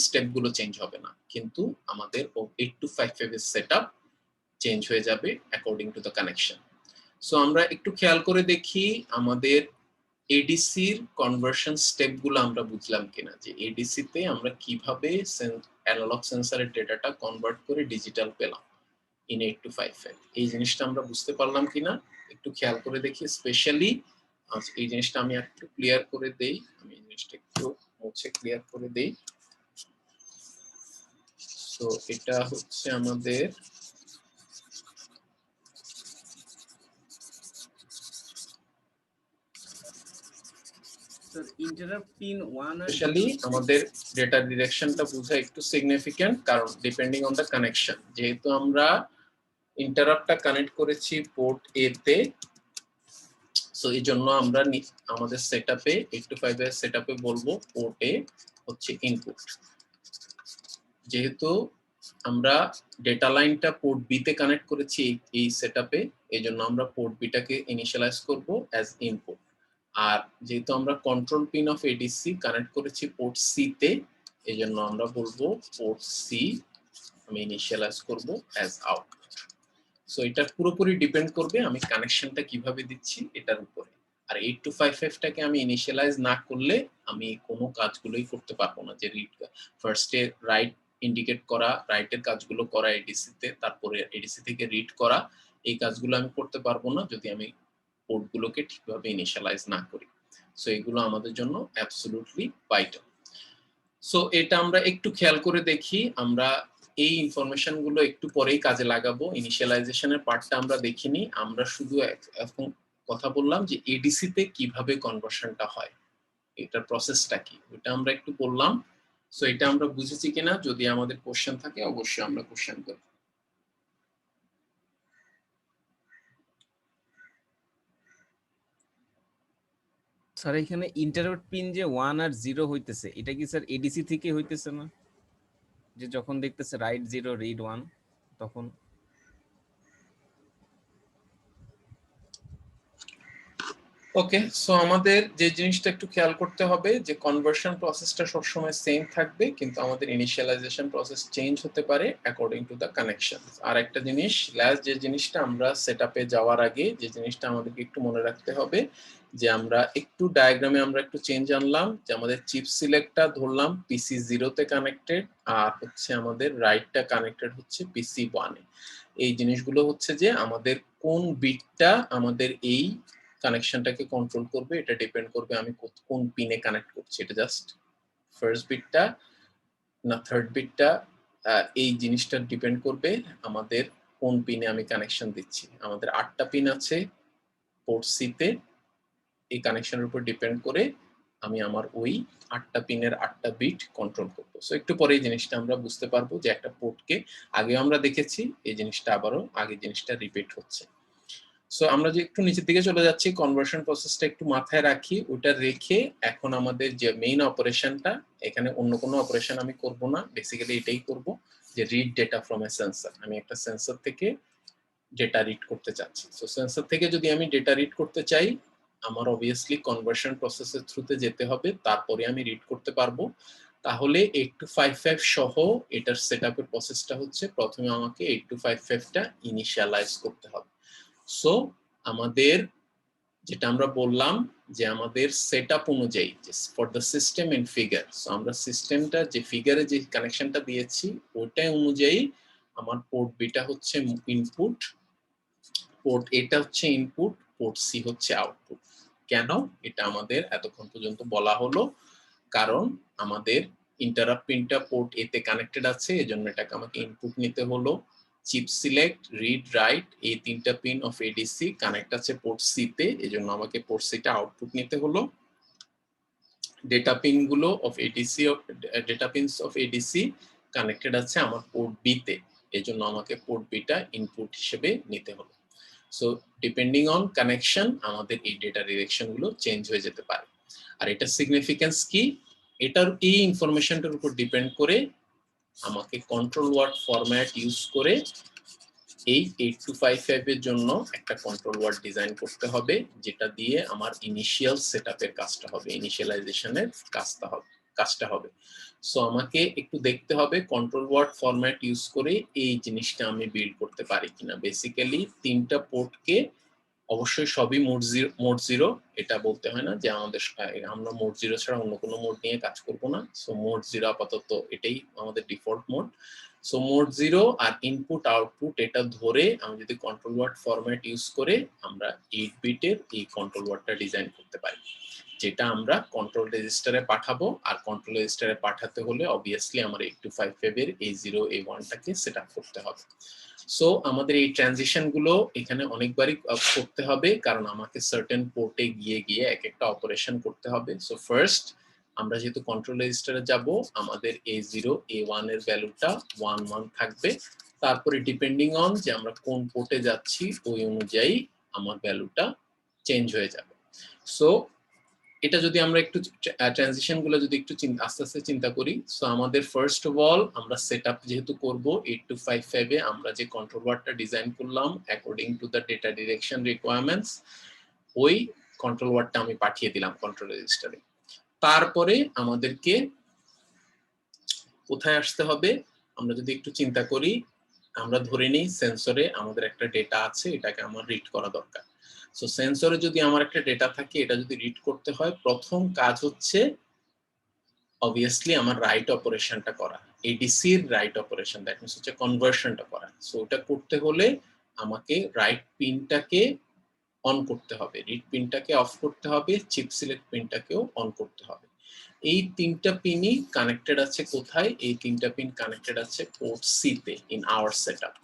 স্টেপগুলো চেঞ্জ হবে না, কিন্তু আমাদের 8255 এর সেটআপ চেঞ্জ হয়ে যাবে according to the connection. So আমরা একটু খেয়াল করে দেখি আমাদের এডিসির কনভার্সন স্টেপগুলো আমরা বুঝলাম কিনা, যে এডিসি তে আমরা কিভাবে অ্যানালগ সেন্সরের ডেটাটা কনভার্ট করে ডিজিটাল পেলাম ইন 8255। এই জিনিসটা আমরা বুঝতে পারলাম কিনা একটু খেয়াল করে দেখি। স্পেশালি এই জিনিসটা আমি একটু ক্লিয়ার করে দেই, আমি এই জিনিসটা একটু মুছে ক্লিয়ার করে দেই। সো এটা হচ্ছে আমাদের ইন্টারাপ্ট পিন 1 আর স্পেশালি আমাদের ডেটা ডিরেকশনটা বোঝা একটু সিগনিফিক্যান্ট, কারণ ডিপেন্ডিং অন দ্য কানেকশন, যেহেতু আমরা ইন্টারাপ্টটা কানেক্ট করেছি পোর্ট এ তে, সো এই জন্য আমরা আমাদের সেটআপে 8255 এর সেটআপে বলবো পোর্ট এ হচ্ছে ইনপুট। যেহেতু আমরা ডেটা লাইনটা পোর্ট বি তে কানেক্ট করেছি এই সেটআপে, এজন্য আমরা পোর্ট বিটাকে ইনিশিয়ালাইজ করব অ্যাজ ইনপুট। আর যেহেতু আমরা control pin of ADC connect করেছি পোর্ট সি তে, এজন্য আমরা বলবো পোর্ট সি আমি ইনিশিয়ালাইজ করব অ্যাজ আউট। সো এটা পুরোপুরি ডিপেন্ড করবে আমি কানেকশনটা কিভাবে দিচ্ছি এটার উপরে। আর 8255টাকে আমি ইনিশিয়ালাইজ না করলে আমি কোনো কাজগুলোই করতে পারবো না, যে রিড ফার্স্টে রাইট ইন্ডিকেট করা, রাইটের কাজগুলো করা এডিসি তে, তারপরে এডিসি থেকে রিড করা, এই কাজগুলো আমি করতে পারবো না যদি আমি পোর্টগুলোকে ঠিকভাবে ইনিশিয়ালাইজ না করি। সো এগুলো আমাদের জন্য অ্যাবসলিউটলি ভাইটাল। সো এটা আমরা একটু খেয়াল করে দেখি, আমরা এই ইনফরমেশন গুলো একটু পরেই কাজে লাগাবো। ইনিশিয়ালাইজেশনের পার্টটা আমরা দেখিনি, আমরা শুধু এখন কথা বললাম যে এডিসি তে কিভাবে কনভার্সনটা হয়, এটার প্রসেসটা কি, ওটা আমরা একটু বললাম। সো এটা আমরা বুঝেছি কিনা, যদি আমাদের কোশ্চেন থাকে অবশ্যই আমরা কোশ্চেন করব। স্যার এখানে ইন্টারাপ্ট পিন যে 1 আর 0 হইতেছে, এটা কি স্যার এডিসি থেকে হইতেছে না? যে যখন দেখতেছে রাইট 0 রিড 1 তখন? ওকে, সো আমাদের যে জিনিসটা একটু খেয়াল করতে হবে যে কনভার্সন প্রসেসটা সবসময় সেম থাকবে, কিন্তু আমাদের ইনিশিয়ালাইজেশন প্রসেস চেঞ্জ হতে পারে অ্যাকর্ডিং টু দ্য কানেকশন। আর একটা জিনিস, লাস্ট যে জিনিসটা আমরা সেটআপে যাওয়ার আগে যে জিনিসটা আমাদেরকে একটু মনে রাখতে হবে, যে আমরা একটু ডায়াগ্রামে আমরা একটু চেঞ্জ আনলাম, যে আমাদের চিপ সিলেক্টটা ধরলাম পিসি 0 তে কানেক্টেড, আর হচ্ছে আমাদের রাইটটা কানেক্টেড হচ্ছে পিসি 1 এ। এই জিনিসগুলো হচ্ছে যে আমাদের কোন বিটটা আমাদের এই কানেকশনটাকে কন্ট্রোল করবে, এটা ডিপেন্ড করবে আমি কোন পিনে কানেক্ট করছি। এটা জাস্ট ফার্স্ট বিটটা না থার্ড বিটটা, এই জিনিসটা ডিপেন্ড করবে আমাদের কোন পিনে আমি কানেকশন দিচ্ছি। আমাদের 8টা পিন আছে পোর্ট সি তে, এই কানেকশনের উপর ডিপেন্ড করে আমি আমার ওই 8টা পিনের 8টা বিট কন্ট্রোল করব। সো একটু পরে এই জিনিসটা আমরা বুঝতে পারবো যে একটা পোর্টকে আগে আমরা দেখেছি, এই জিনিসটা আবারও আগে জিনিসটা রিপিট হচ্ছে। সো আমরা যে একটু নিচের দিকে চলে যাচ্ছি, কনভার্সন প্রসেসটা একটু মাথায় রাখি, ওটা রেখে এখন আমাদের যে মেইন অপারেশনটা, এখানে অন্য কোনো অপারেশন আমি করব না, বেসিক্যালি এটাই করব যে read data from a sensor. আমি একটা সেন্সর থেকে ডেটা রিড করতে চাচ্ছি। সো সেন্সর থেকে যদি আমি ডেটা রিড করতে চাই, আমার অবভিয়াসলি কনভার্সন প্রসেসের থ্রুতে যেতে হবে, তারপরে আমি রিড করতে পারবো। তাহলে 8255 সহ এটার সেটআপের প্রসেসটা হচ্ছে, প্রথমে আমাকে 8255টা ইনিশিয়ালাইজ করতে হবে। সো আমাদের যেটা আমরা বললাম যে আমাদের সেটআপ অনুযায়ী for the system in figure, so আমরা সিস্টেমটা যে ফিগারে যে কানেকশনটা দিয়েছি ওটা অনুযায়ী আমার পোর্ট বিটা হচ্ছে ইনপুট, পোর্ট এটা হচ্ছে ইনপুট, পোর্ট সি হচ্ছে আউটপুট। কেন এটা আমাদের এতক্ষণ পর্যন্ত বলা হলো, কারণ আমাদের ইন্টারাপ্ট পিনটা পোর্ট এ তে কানেক্টেড আছে, এজন্য এটাকে আমাকে ইনপুট নিতে হলো। চিপ সিলেক্ট, রিড, রাইট এই তিনটা পিন অফ এডিসি কানেক্ট আছে পোর্ট সি তে, এজন্য আমাকে পোর্ট সিটা আউটপুট নিতে হলো। ডেটা পিন গুলো of ADC, data pins of ADC connected আছে আমার পোর্ট বি তে, এজন্য আমাকে পোর্ট বিটা ইনপুট হিসেবে নিতে হলো। সো ডিপেন্ডিং অন কানেকশন আমাদের এই ডেটা ডিরেকশন গুলো চেঞ্জ হয়ে যেতে পারে। আর এটা সিগনিফিকেন্স কি, এটার এই ইনফরমেশনটার উপর ডিপেন্ড করে আমাকে কন্ট্রোল ওয়ার্ড ফরম্যাট ইউজ করে এই 8255 এর জন্য একটা কন্ট্রোল ওয়ার্ড ডিজাইন করতে হবে, যেটা দিয়ে আমার ইনিশিয়াল সেটআপের কাজটা হবে, ইনিশিয়ালাইজেশনের কাজটা হবে। সো আমাকে একটু দেখতে হবে কন্ট্রোল ওয়ার্ড ফরম্যাট ইউজ করে এই জিনিসটা আমি বিল্ড করতে পারি কিনা। বেসিক্যালি তিনটা পোর্টকে অবশ্যই সবই মোড জিরো, এটা বলতে হয় না যে আমাদের আমরা মোড জিরো ছাড়া অন্য কোনো মোড নিয়ে কাজ করব না। সো মোড জিরো আপাতত এটাই আমাদের default mode. So mode zero আর ইনপুট আউটপুট এটা ধরে আমি যদি কন্ট্রোল ওয়ার্ড ফরম্যাট ইউজ করে আমরা 8 বিটের এই কন্ট্রোল ওয়ার্ডটা ডিজাইন করতে পারি, যেটা আমরা কন্ট্রোল রেজিস্টারে পাঠাবো। আর কন্ট্রোল রেজিস্টারে পাঠাতে হলে অবভিয়াসলি আমার 8255 এর A0 A1টাকে সেটআপ করতে হবে। সো আমাদের এই ট্রানজিশন গুলো এখানে অনেকবারই করতে হবে, কারণ আমাকে সার্টেন পোর্টে গিয়ে গিয়ে এক একটা অপারেশন করতে হবে। সো ফার্স্ট আমরা যেহেতু কন্ট্রোল রেজিস্টারে যাব, আমাদের A0 A1 এর ভ্যালুটা 11 থাকবে, তারপরে ডিপেন্ডিং অন যে আমরা কোন পোর্টে যাচ্ছি ওই অনুযায়ী আমার ভ্যালুটা চেঞ্জ হয়ে যাবে। সো এটা যদি আমরা একটু ট্রানজিশন গুলো যদি একটু আস্তে আস্তে চিন্তা করি, সো আমাদের ফার্স্ট অফ অল আমরা সেটআপ যেহেতু করব 8255 এ, আমরা যে কন্ট্রোল ওয়ার্ডটা ডিজাইন করলাম according to the data direction requirements, ওই কন্ট্রোল ওয়ার্ডটা আমি পাঠিয়ে দিলাম কন্ট্রোল রেজিস্টারে। তারপরে আমাদেরকে কোথায় আসতে হবে, আমরা যদি একটু চিন্তা করি, আমরা ধরে নিই সেন্সরে আমাদের একটা ডেটা আছে, এটাকে আমার রিড করা দরকার। সো সেন্সরে যদি আমার একটা ডেটা থাকে, এটা যদি রিড করতে হয়, প্রথম কাজ হচ্ছে অবভিয়াসলি আমার রাইট অপারেশনটা করা, এডিসি এর রাইট অপারেশন, দ্যাট মিন্স হচ্ছে কনভার্সনটা করা। সো ওটা করতে হলে আমাকে রাইট পিনটাকে অন করতে হবে, রিড পিনটাকে অফ করতে হবে, চিপ সিলেক্ট পিনটাকেও অন করতে হবে। এই তিনটা পিনই কানেক্টেড আছে কোথায়, এই তিনটা পিন কানেক্টেড আছে পোর্ট সি তে ইন আওয়ার সেটআপ।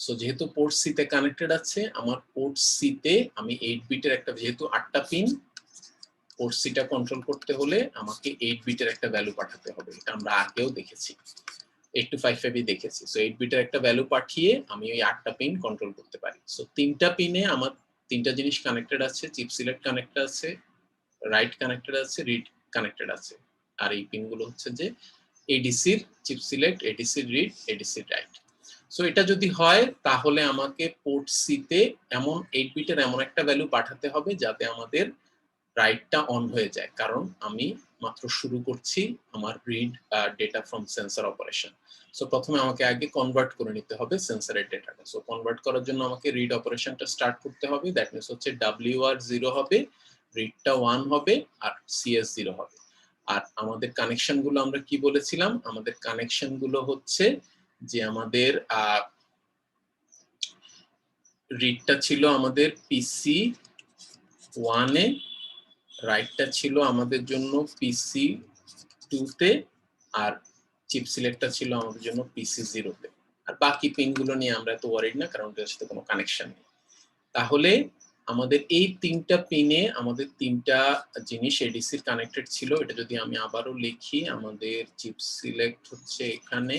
সো যেহেতু পোর্ট সি তে কানেক্টেড আছে, আমার পোর্ট সি তে আমি 8 বিটের একটা, যেহেতু 8টা পিন পোর্ট সিটা কন্ট্রোল করতে হলে আমাকে 8 বিটের একটা ভ্যালু পাঠাতে হবে, এটা আমরা আগেও দেখেছি, 8255 এ দেখেছি। সো 8 বিটের একটা ভ্যালু পাঠিয়ে আমি ওই 8টা পিন কন্ট্রোল করতে পারি। সো 3টা পিনে আমার 3টা জিনিস কানেক্টেড আছে, চিপ সিলেক্ট কানেক্টেড আছে, রাইট কানেক্টেড আছে, রিড কানেক্টেড আছে। আর এই পিনগুলো হচ্ছে যে এডিসির চিপ সিলেক্ট, এডিসির রিড, এডিসির রাইট। সো এটা যদি হয় তাহলে আমাকে পোর্ট সি তে এমন 8 বিটের এমন একটা ভ্যালু পাঠাতে হবে যাতে আমাদের রাইটটা অন হয়ে যায়, কারণ আমি মাত্র শুরু করছি আমার read data from sensor operation. So প্রথমে আমাকে আগে কনভার্ট করে নিতে হবে সেন্সরের ডেটাটা। সো কনভার্ট করার জন্য আমাকে রিড অপারেশনটা স্টার্ট করতে হবে, দ্যাট মিন্স হচ্ছে WR 0 হবে, রিডটা 1 হবে আর CS 0 হবে। আর আমাদের কানেকশন গুলো আমরা কি বলেছিলাম, আমাদের কানেকশন গুলো হচ্ছে যে আমাদের রিডটা ছিল আমাদের পিসি 1 এ, রাইটটা ছিল আমাদের জন্য পিসি 2 তে, আর চিপ সিলেক্টটা ছিল আমাদের জন্য পিসি 0 তে। আর বাকি পিনগুলো নিয়ে আমরা এত ওয়ারিড না, কারণ এটার সাথে কোনো কানেকশন নেই। তাহলে আমাদের এই 3টা পিনে আমাদের 3টা জিনিস এডিসির কানেক্টেড ছিল। এটা যদি আমি আবারও লিখি, আমাদের চিপ সিলেক্ট হচ্ছে এখানে,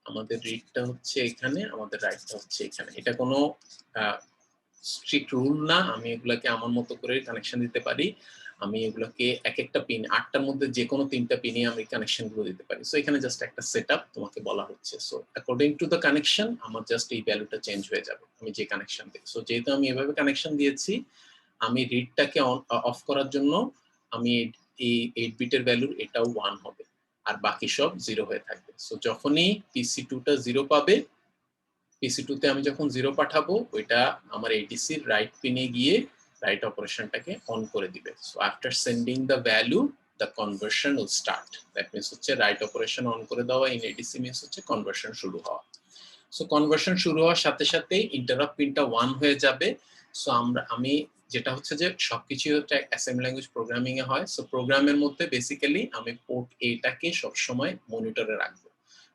আমাদের রিডটা হচ্ছে এখানে, আমাদের রাইটটা হচ্ছে এখানে। এটা কোনো স্ট্রিক্ট রুল না, আমি এগুলাকে আমার মতো করে কানেকশন দিতে পারি। আমি এগুলোকে এক একটা পিন 8টার মধ্যে যে কোনো 3টা পিনে আমি কানেকশন গুলো দিতে পারি। সো এখানে জাস্ট একটা সেটআপ তোমাকে বলা হচ্ছে। So according to the connection আমার জাস্ট এই ভ্যালুটা চেঞ্জ হয়ে যাবে আমি যে কানেকশন দিই। সো যেহেতু আমি এভাবে কানেকশন দিয়েছি, আমি রিডটাকে অফ করার জন্য আমি এই 8 বিটের ভ্যালুর এটাও 1 হবে আর বাকি সব 0 হয়ে থাকবে। সো যখনই PC2 টা 0 পাবে, PC2 তে আমি যখন 0 পাঠাবো, ওইটা আমার ADC রাইট পিনে গিয়ে রাইট অপারেশনটাকে অন করে দিবে। So after sending the value the conversion will start. That means হচ্ছে রাইট অপারেশন অন করে দেওয়া ইন ADC মিন্স হচ্ছে কনভার্সন শুরু হওয়া। সো কনভার্সন শুরু হওয়ার সাথে সাথেই ইন্টারাপ্ট পিনটা 1 হয়ে যাবে। সো আমি যেটা হচ্ছে যে সবকিছু হচ্ছে অ্যাসেম্বলি ল্যাঙ্গুয়েজ প্রোগ্রামিং এ হয়। সো প্রোগ্রামের মধ্যে বেসিক্যালি আমি পোর্ট এটাকে সবসময় মনিটরে রাখবো।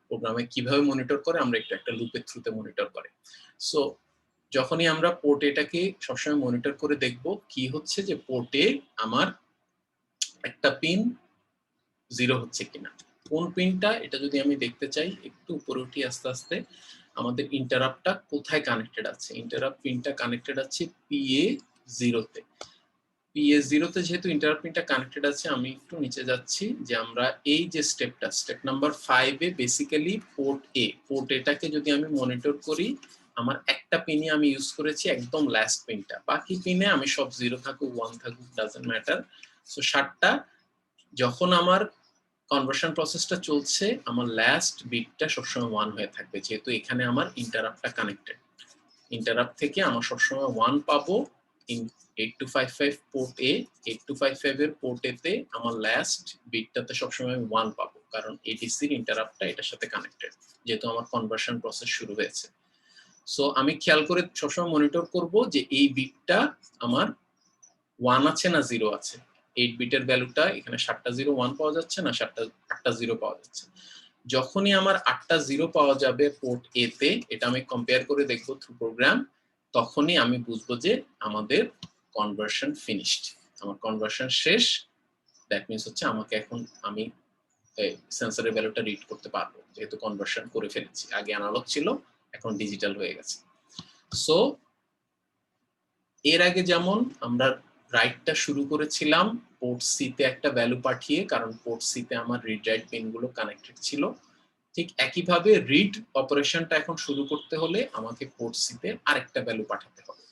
প্রোগ্রামে কিভাবে মনিটর করে, আমরা একটু একটা লুপের থ্রুতে মনিটর করে। সো যখনই আমরা পোর্ট এটাকে সবসময় মনিটর করে দেখব কি হচ্ছে যে পোর্টে আমার একটা পিন 0 হচ্ছে কিনা। কোন পিনটা, এটা যদি আমি দেখতে চাই, একটু উপরে উঠি আস্তে আস্তে, আমাদের ইন্টারাপ্টটা কোথায় কানেক্টেড আছে। ইন্টারাপ্ট পিনটা কানেক্টেড আছে PA0 তে। PA0 তে যেহেতু ইন্টারাপ্ট পিনটা কানেক্টেড আছে, আমি একটু নিচে যাচ্ছি যে আমরা এই যে স্টেপটা, স্টেপ নাম্বার 5 এ বেসিক্যালি পোর্ট এটাকে যদি আমি মনিটর করি, আমার একটা পিনে আমি ইউজ করেছি একদম লাস্ট পিনটা, বাকি পিনে আমি সব 0 থাকুক 1 থাকুক ডাজন্ট ম্যাটার। সো 7টা যখন আমার কনভার্সন প্রসেসটা চলছে, আমার লাস্ট বিটটা সবসময় 1 হয়ে থাকবে, যেহেতু এখানে আমার ইন্টারাপ্টটা কানেক্টেড। ইন্টারাপ্ট থেকে আমার সবসময় 1 পাবো ইন 8255 পোর্ট এ। 8255 এর পোর্ট এতে আমার লাস্ট বিটটাতে সবসময় আমি 1 পাবো, কারণ এডিসির ইন্টারাপ্টটা এটার সাথে কানেক্টেড, যেহেতু আমার কনভার্সন প্রসেস শুরু হয়েছে। সো আমি খেয়াল করে সবসময় মনিটর করব যে এই বিটটা আমার 1 আছে না 0 আছে। 8 বিটের ভ্যালুটা এখানে 7টা 0 1 পাওয়া যাচ্ছে না 8টা 0 পাওয়া যাচ্ছে। যখনই আমার 8টা 0 পাওয়া যাবে পোর্ট এ তে, এটা আমি কম্পেয়ার করে দেখব থ্রু প্রোগ্রাম, তখনই আমি বুঝবো যে আমাদের কনভার্সন ফিনিশড, আমার কনভার্সন শেষ। দ্যাট মিন্স হচ্ছে আমাকে এখন আমি সেন্সরের ভ্যালুটা রিড করতে পারবো, যেহেতু কনভার্সন করে ফেলেছি। আগে অ্যানালগ ছিল, এখন ডিজিটাল হয়ে গেছে। সো এর আগে যেমন আমরা রাইটটা শুরু করেছিলাম পোর্ট সি তে একটা ভ্যালু পাঠিয়ে, কারণ পোর্ট সি তে আমার রিড রাইট পিনগুলো কানেক্টেড ছিল, ঠিক একইভাবে রিড অপারেশনটা এখন শুরু করতে হলে আমাকে পোর্ট সি তে আরেকটা ভ্যালু পাঠাতে হবে।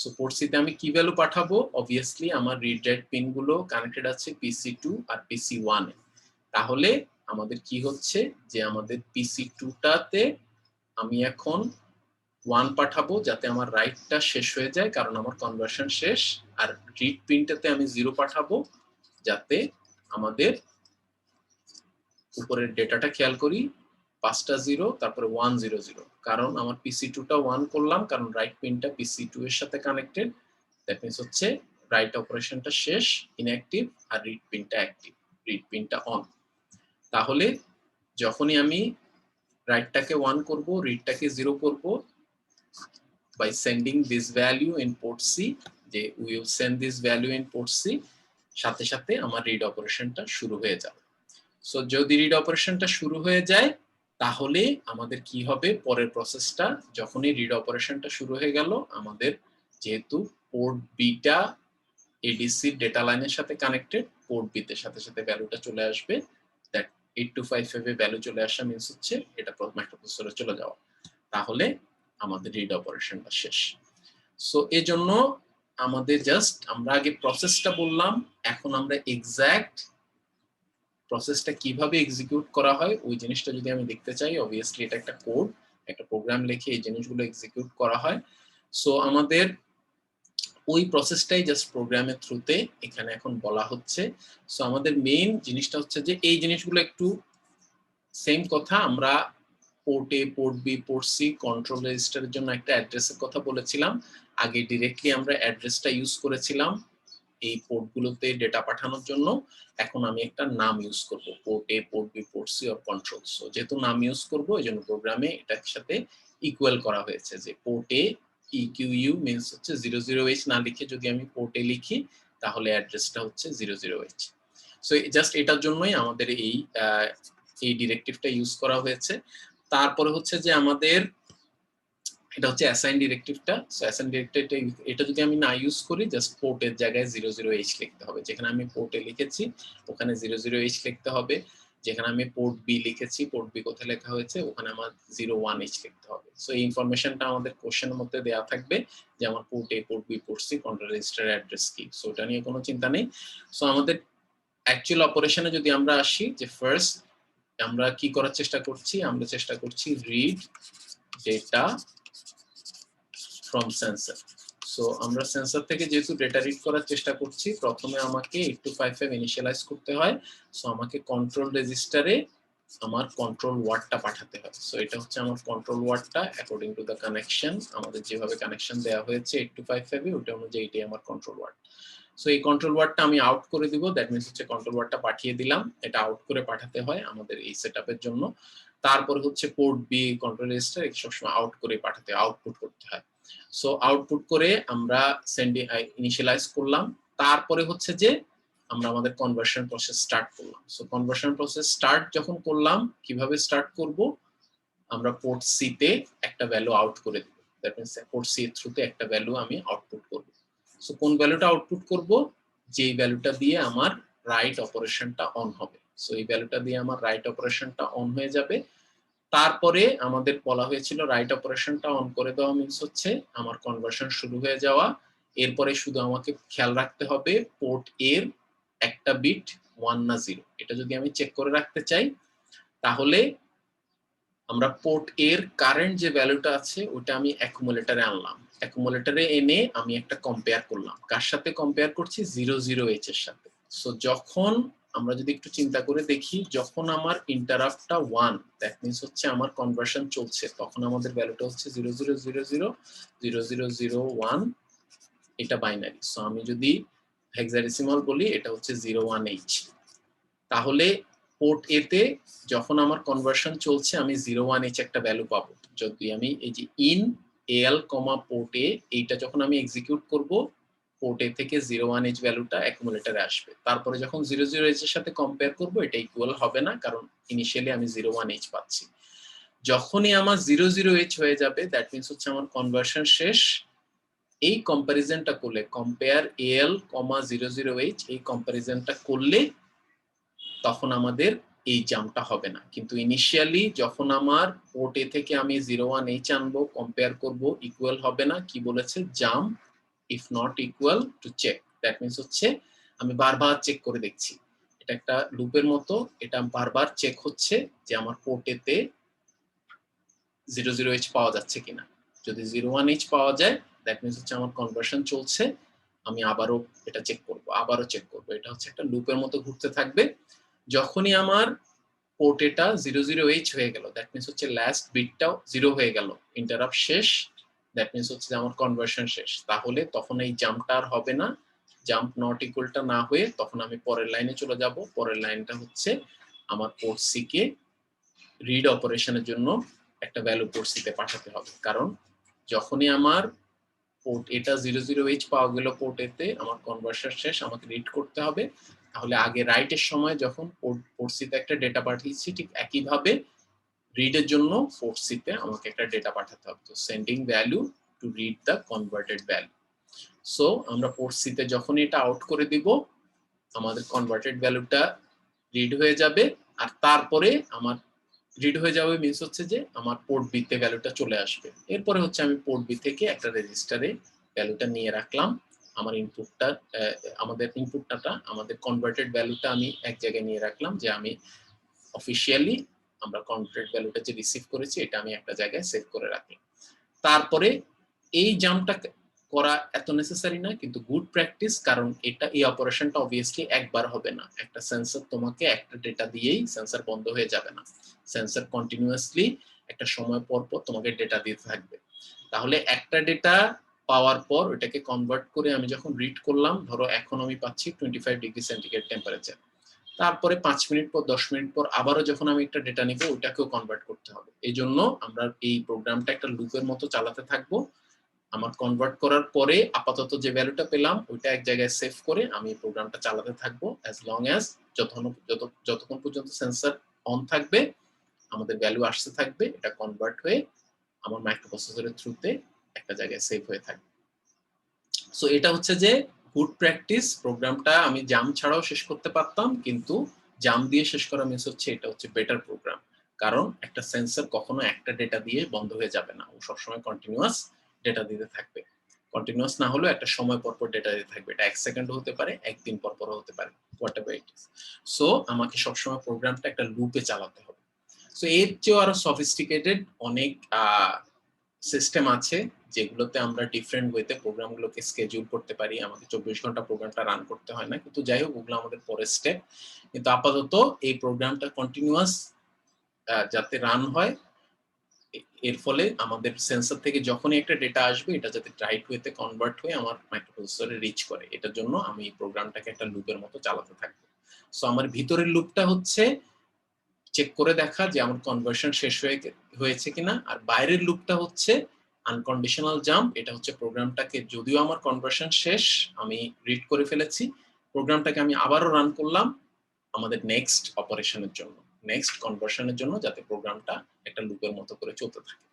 সো পোর্ট সি তে আমি কি ভ্যালু পাঠাবো, অবভিয়াসলি আমার রিড রাইট পিনগুলো কানেক্টেড আছে PC2 আর PC1 এ। তাহলে আমাদের কি হচ্ছে যে আমাদের PC2 টাতে আমি এখন 1 পাঠাবো যাতে আমার রাইটটা শেষ হয়ে যায়, কারণ আমার কনভার্সন শেষ। আর রিড পিনটাতে আমি 0 পাঠাবো যাতে আমাদের উপরের ডেটাটা খেয়াল করি, 5টা 0 তারপরে 1 0 0, কারণ আমার PC2 টা 1 করলাম কারণ রাইট পিনটা PC2 এর সাথে কানেক্টেড। দ্যাট মিন্স হচ্ছে রাইট অপারেশনটা শেষ, ইনঅ্যাক্টিভ, আর রিড পিনটা অ্যাক্টিভ, রিড পিনটা অন। তাহলে যখনই আমি রাইটটাকে 1 করব, রিডটাকে 0 করব, by sending this value in port C, we will send this value in port C, সাথে সাথে আমার রিড অপারেশনটা শুরু হয়ে যাবে। সো যদি রিড অপারেশনটা শুরু হয়ে যায় তাহলে আমাদের কি হবে, পরের প্রসেসটা যখনই রিড অপারেশনটা শুরু হয়ে গেল, আমাদের যেহেতু পোর্ট বিটা এডিসি ডেটা লাইনের সাথে কানেক্টেড, পোর্ট বিতে সাথে সাথে ভ্যালুটা চলে আসবে। দ্যাট 8255 এ ভ্যালু চলে আসা মিন্স হচ্ছে এটা মাইক্রোপ্রসেসরে চলে যাওয়া, তাহলে আমাদের রিড অপারেশনটা শেষ। সো এই জন্য আমাদের জাস্ট আমরা আগে প্রসেসটা বললাম, এখন আমরা এক্সাক্ট প্রসেসটা কিভাবে এক্সিকিউট করা হয় ওই জিনিসটা যদি আমি দেখতে চাই, অবভিয়াসলি এটা একটা কোড, একটা প্রোগ্রাম লিখে এই জিনিসগুলো এক্সিকিউট করা হয়। সো আমাদের ওই প্রসেসটাই জাস্ট প্রোগ্রামের থ্রুতে এখানে এখন বলা হচ্ছে। সো আমাদের মেইন জিনিসটা হচ্ছে যে এই জিনিসগুলো একটু সেম কথা, আমরা port A, port B, port C control রেজিস্টারের জন্য একটা অ্যাড্রেসের কথা বলেছিলাম। আগে ডিরেক্টলি আমরা অ্যাড্রেসটা ইউজ করেছিলাম এই পোর্টগুলোতে ডেটা পাঠানোর জন্য। এখন আমি একটা নাম ইউজ করব, port A, port B, port C or control. So যেহেতু নাম ইউজ করব এই জন্য প্রোগ্রামে এটার সাথে ইকুয়াল করা হয়েছে যে পোর্ট এ ইকিউ মিন্স হচ্ছে 00h না লিখে যদি আমি পোর্ট এ লিখি তাহলে অ্যাড্রেসটা হচ্ছে 00h। সো জাস্ট এটার জন্যই আমাদের এই ডিরেক্টিভটা ইউজ করা হয়েছে। তারপরে হচ্ছে যে আমাদের এটা হচ্ছে অ্যাসাইন ডিরেক্টিভটা। সো অ্যাসাইন ডিরেক্টিভটা এটা যদি আমি না ইউজ করি, জাস্ট পোর্টের জায়গায় 00h লিখতে হবে। যেখানে আমি পোর্টে লিখেছি ওখানে 00h লিখতে হবে। যেখানে আমি পোর্ট বি লিখেছি, পোর্ট বি কোথায় লেখা হয়েছে ওখানে আমার 01h লিখতে হবে। সো এই ইনফরমেশনটা আমাদের কোশ্চেনের মধ্যে দেওয়া থাকবে যে আমার port A, port B, port C control register address কি। সো এটা নিয়ে কোনো চিন্তা নেই। সো আমাদের অ্যাকচুয়াল অপারেশনে যদি আমরা আসি, যে ফার্স্ট আমরা কি করার চেষ্টা করছি, আমরা চেষ্টা করছি read data from sensor. So আমরা সেন্সর থেকে যেহেতু ডেটা রিড করার চেষ্টা করছি, প্রথমে আমাকে 8255 ইনিশিয়ালাইজ করতে হয়। সো আমাকে কন্ট্রোল রেজিস্টারে আমার কন্ট্রোল ওয়ার্ডটা পাঠাতে হয়। সো এটা হচ্ছে আমার কন্ট্রোল ওয়ার্ডটা অ্যাকর্ডিং টু দ্য কানেকশন, আমাদের যেভাবে কানেকশন দেওয়া হয়েছে 8255 এ ওটা অনুযায়ী এটাই আমার কন্ট্রোল ওয়ার্ড। সো এই কন্ট্রোল ওয়ার্ডটা আমি আউট করে দিব, দ্যাট মিন্স হচ্ছে কন্ট্রোল ওয়ার্ডটা পাঠিয়ে দিলাম, এটা আউট করে পাঠাতে হয় আমাদের এই সেটআপের জন্য। তারপরে হচ্ছে পোর্ট বি কন্ট্রোল রেজিস্টার সবসময় আউট করে পাঠাতে, আউটপুট করতে হয়। সো আউটপুট করে আমরা ইনিশিয়ালাইজ করলাম। তারপরে হচ্ছে যে আমরা আমাদের কনভার্সন প্রসেস স্টার্ট করলাম। সো কনভার্সন প্রসেস স্টার্ট যখন করলাম, কিভাবে স্টার্ট করব, আমরা পোর্ট সি তে একটা ভ্যালু আউট করে দিব, দ্যাট মিন্স পোর্ট সি এর থ্রুতে একটা ভ্যালু আমি আউটপুট করব। সো কোন ভ্যালুটা আউটপুট করব, যেই ভ্যালুটা দিয়ে আমার রাইট অপারেশনটা অন হবে। সো এই ভ্যালুটা দিয়ে আমার রাইট অপারেশনটা অন হয়ে যাবে। তারপরে আমাদের বলা হয়েছিল রাইট অপারেশনটা অন করে দেওয়া মিন্স হচ্ছে আমার কনভার্সন শুরু হয়ে যাওয়া। এরপরে শুধু আমাকে খেয়াল রাখতে হবে পোর্ট এর একটা বিট 1 না 0, এটা যদি আমি চেক করে রাখতে চাই তাহলে আমরা পোর্ট এর কারেন্ট যে ভ্যালুটা আছে ওটা আমি অ্যাকুমুলেটরে আনলাম। অ্যাকুমুলেটরে এনে আমি একটা কম্পেয়ার করলাম, কার সাথে কম্পেয়ার করছি, 00h এর সাথে। সো যখন আমরা যদি একটু চিন্তা করে দেখি, যখন আমার ইন্টারাপ্টটা 1, দ্যাট মিন্স হচ্ছে আমার কনভার্সন চলছে, তখন আমাদের ভ্যালুটা হচ্ছে 00000001, এটা বাইনারি। সো আমি যদি হেক্সাডেসিমাল বলি এটা হচ্ছে 01h। তাহলে পোর্ট এ তে যখন আমার কনভার্সন চলছে আমি 01h একটা ভ্যালু পাবো। যদি আমি এই যে ইন এল পোর্ট এ এইটা যখন আমি এক্সিকিউট করব, পোর্ট এ থেকে 01h ভ্যালুটা অ্যাকুমুলেটরে আসবে। তারপরে যখন 00h এর সাথে কম্পেয়ার করব এটা ইকুয়াল হবে না, কারণ ইনিশিয়ালি আমি 01h পাচ্ছি। যখনই আমার 00h হয়ে যাবে, দ্যাট মিন্স হচ্ছে আমার কনভার্সন শেষ। এই কম্পারিজনটা করলে, কম্পেয়ার এল 00h, এই কম্পারিজনটা করলে তখন আমাদের এই জাম্পটা হবে না। কিন্তু ইনিশিয়ালি যখন আমার পোর্ট এ থেকে আমি 01h আনবো, কম্পেয়ার করব, ইকুয়াল হবে না, কি বলেছে, jump if not equal to check. That means হচ্ছে আমি বারবার চেক করে দেখছি, এটা একটা লুপের মতো, এটা বারবার চেক হচ্ছে যে আমার পোর্ট এ তে 00h পাওয়া যাচ্ছে কিনা। যদি 01h পাওয়া যায় দ্যাট মিন্স হচ্ছে আমার কনভার্সন চলছে, আমি আবারও এটা চেক করব, আবারও চেক করব, এটা হচ্ছে একটা লুপের মতো ঘুরতে থাকবে। যখনই আমার পোর্ট এটা 00h হয়ে গেল, দ্যাট মিন্স হচ্ছে লাস্ট বিটটাও 0 হয়ে গেল, ইন্টারাপ্ট শেষ, দ্যাট মিন্স হচ্ছে আমার কনভার্সন শেষ। তাহলে তখন এই জাম্পটা আর হবে না, জাম্প নট ইকুয়ালটা না হয়ে তখন আমি পরের লাইনে চলে যাব। পরের লাইনটা হচ্ছে আমার পোর্ট সি কে রিড অপারেশনের জন্য একটা ভ্যালু পোর্ট সি তে পাঠাতে হবে, কারণ যখনই আমার পোর্ট এটা 00H পাওয়া গেল পোর্ট এতে, আমার কনভার্সন শেষ, আমাকে রিড করতে হবে। তাহলে আগে রাইটের সময় যখন পোর্ট সিতে একটা ডেটা পাঠিয়েছি, ঠিক একইভাবে রিডের জন্য পোর্ট সিতে আমাকে একটা ডেটা পাঠাতে হবে। তো sending value to read the converted value. So আমরা পোর্ট সিতে যখন এটা আউট করে দিব, আমাদের কনভার্টেড ভ্যালুটা রিড হয়ে যাবে, আর তারপরে আমার রিড হয়ে যাবে মিন্স হচ্ছে যে আমার পোর্ট বি তে ভ্যালুটা চলে আসবে। এরপরে হচ্ছে আমি পোর্ট বি থেকে একটা রেজিস্টারে ভ্যালুটা নিয়ে রাখলাম, আমার ইনপুটটা আমাদের ইনপুটটা আমাদের কনভার্টেড ভ্যালুটা আমি এক জায়গায় নিয়ে রাখলাম, যে আমি অফিসিয়ালি আমরা কনভার্টেড ভ্যালুটা যে রিসিভ করেছি এটা আমি একটা জায়গায় সেভ করে রাখলাম। তারপরে এই জাম্পটা করা এত নেসেসারি না, কিন্তু গুড প্র্যাকটিস, কারণ এটা এই অপারেশনটা অবভিয়াসলি একবার হবে না। একটা সেন্সর তোমাকে একটা ডেটা দিয়েই সেন্সর বন্ধ হয়ে যাবে না, সেন্সর কন্টিনিউয়াসলি একটা সময় পর পর তোমাকে ডেটা দিতে থাকবে। তাহলে একটা ডেটা পাওয়ার পর ওটাকে কনভার্ট করে আমি যখন রিড করলাম, ধরো এখন আমি পাচ্ছি 25 ডিগ্রি সেন্টিগ্রেড টেম্পারেচার, তারপরে 5 মিনিট পর 10 মিনিট পর আবারও যখন আমি একটা ডেটা নিব ওটাকেও কনভার্ট করতে হবে। এই জন্য আমরা এই প্রোগ্রামটা একটা লুপের মতো চালাতে থাকবো। আমার কনভার্ট করার পরে আপাতত যে ভ্যালুটা পেলাম ওইটা এক জায়গায় সেভ করে আমি এই প্রোগ্রামটা চালাতে থাকবো অ্যাজ লং অ্যাজ যতক্ষণ পর্যন্ত সেন্সর অন থাকবে, আমাদের ভ্যালু আসতে থাকবে, এটা কনভার্ট হয়ে আমার মাইক্রোপ্রসেসরের থ্রুতে একটা জায়গায় সেভ হয়ে থাকবে। সো এটা হচ্ছে যে গুড প্র্যাকটিস। প্রোগ্রামটা আমি জাম ছাড়াও শেষ করতে পারতাম, কিন্তু জাম দিয়ে শেষ করা মিন্স হচ্ছে এটা হচ্ছে বেটার প্রোগ্রাম, কারণ একটা সেন্সর কখনো একটা ডেটা দিয়ে বন্ধ হয়ে যাবে না, ও সবসময় কন্টিনিউয়াস ডেটা দিতে থাকবে। কন্টিনিউয়াস না হলেও একটা সময় পর পর ডেটা দিতে থাকবে, এটা 1 সেকেন্ড হতে পারে, একদিন পর পর হতে পারে, what ever it is. So আমাকে সবসময় প্রোগ্রামটা একটা লুপে চালাতে হবে। সো এর চেয়েও আরো সফিস্টিকেটেড অনেক সিস্টেম আছে যেগুলোতে আমরা ডিফারেন্ট ওয়েতে প্রোগ্রামগুলোকে স্কেডিউল করতে পারি, আমাকে 24 ঘন্টা প্রোগ্রামটা রান করতে হয় না, কিন্তু যাই হোক ওগুলো আমাদের পরের স্টেপ। কিন্তু আপাতত এই প্রোগ্রামটা কন্টিনিউয়াস যাতে রান হয়, এর ফলে আমাদের সেন্সর থেকে যখনই একটা ডেটা আসবে এটা যাতে রাইট ওয়েতে কনভার্ট হয়ে আমার মাইক্রোপ্রসেসরে রিচ করে, এটার জন্য আমি এই প্রোগ্রামটাকে একটা লুপের মতো চালাতে থাকবো। সো আমার ভিতরের লুপটা হচ্ছে চেক করে দেখা যে আমার কনভার্সন শেষ হয়েছে কিনা, আর বাইরের লুপটা হচ্ছে আনকন্ডিশনাল জাম্প। এটা হচ্ছে প্রোগ্রামটাকে, যদিও আমার কনভার্সন শেষ, আমি রিড করে ফেলেছি, প্রোগ্রামটাকে আমি আবারও রান করলাম আমাদের নেক্সট অপারেশনের জন্য, নেক্সট কনভার্সনের জন্য, যাতে প্রোগ্রামটা একটা লুপের মতো করে চলতে থাকে।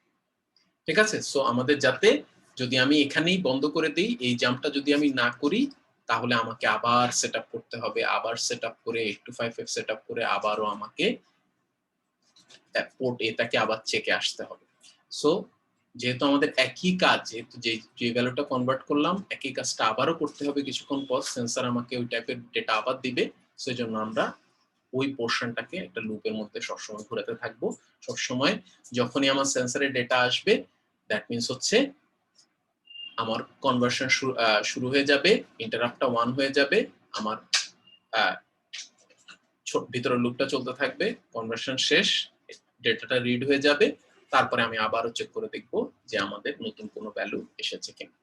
ঠিক আছে? সো আমাদের যাতে, যদি আমি এখানেই বন্ধ করে দিই, এই জাম্পটা যদি আমি না করি, তাহলে আমাকে আবার সেটআপ করতে হবে, আবার সেটআপ করে 825F সেটআপ করে আবারও আমাকে পোর্ট এটাকে আবার চেকে আসতে হবে। সো যেহেতু আমাদের একই কাজ, যেহেতু যে ভ্যালুটা কনভার্ট করলাম একই কাজটা আবারও করতে হবে, কিছুক্ষণ পর সেন্সর আমাকে ওই টাইপের ডেটা আবার দিবে, সেজন্য আমরা ওই পোর্শনটাকে একটা লুপের মধ্যে সবসময় ঘোরাতে থাকবো। সবসময় যখনই আমার সেন্সরে ডেটা আসবে, দ্যাট মিন্স হচ্ছে আমার কনভার্সন শুরু হয়ে যাবে, ইন্টারাপ্টটা 1 হয়ে যাবে, আমার ভিতরে লুপটা চলতে থাকবে, কনভার্সন শেষ, ডেটাটা রিড হয়ে যাবে, তারপরে আমি আবারও চেক করে দেখব যে আমাদের নতুন কোনো ভ্যালু এসেছে কিনা।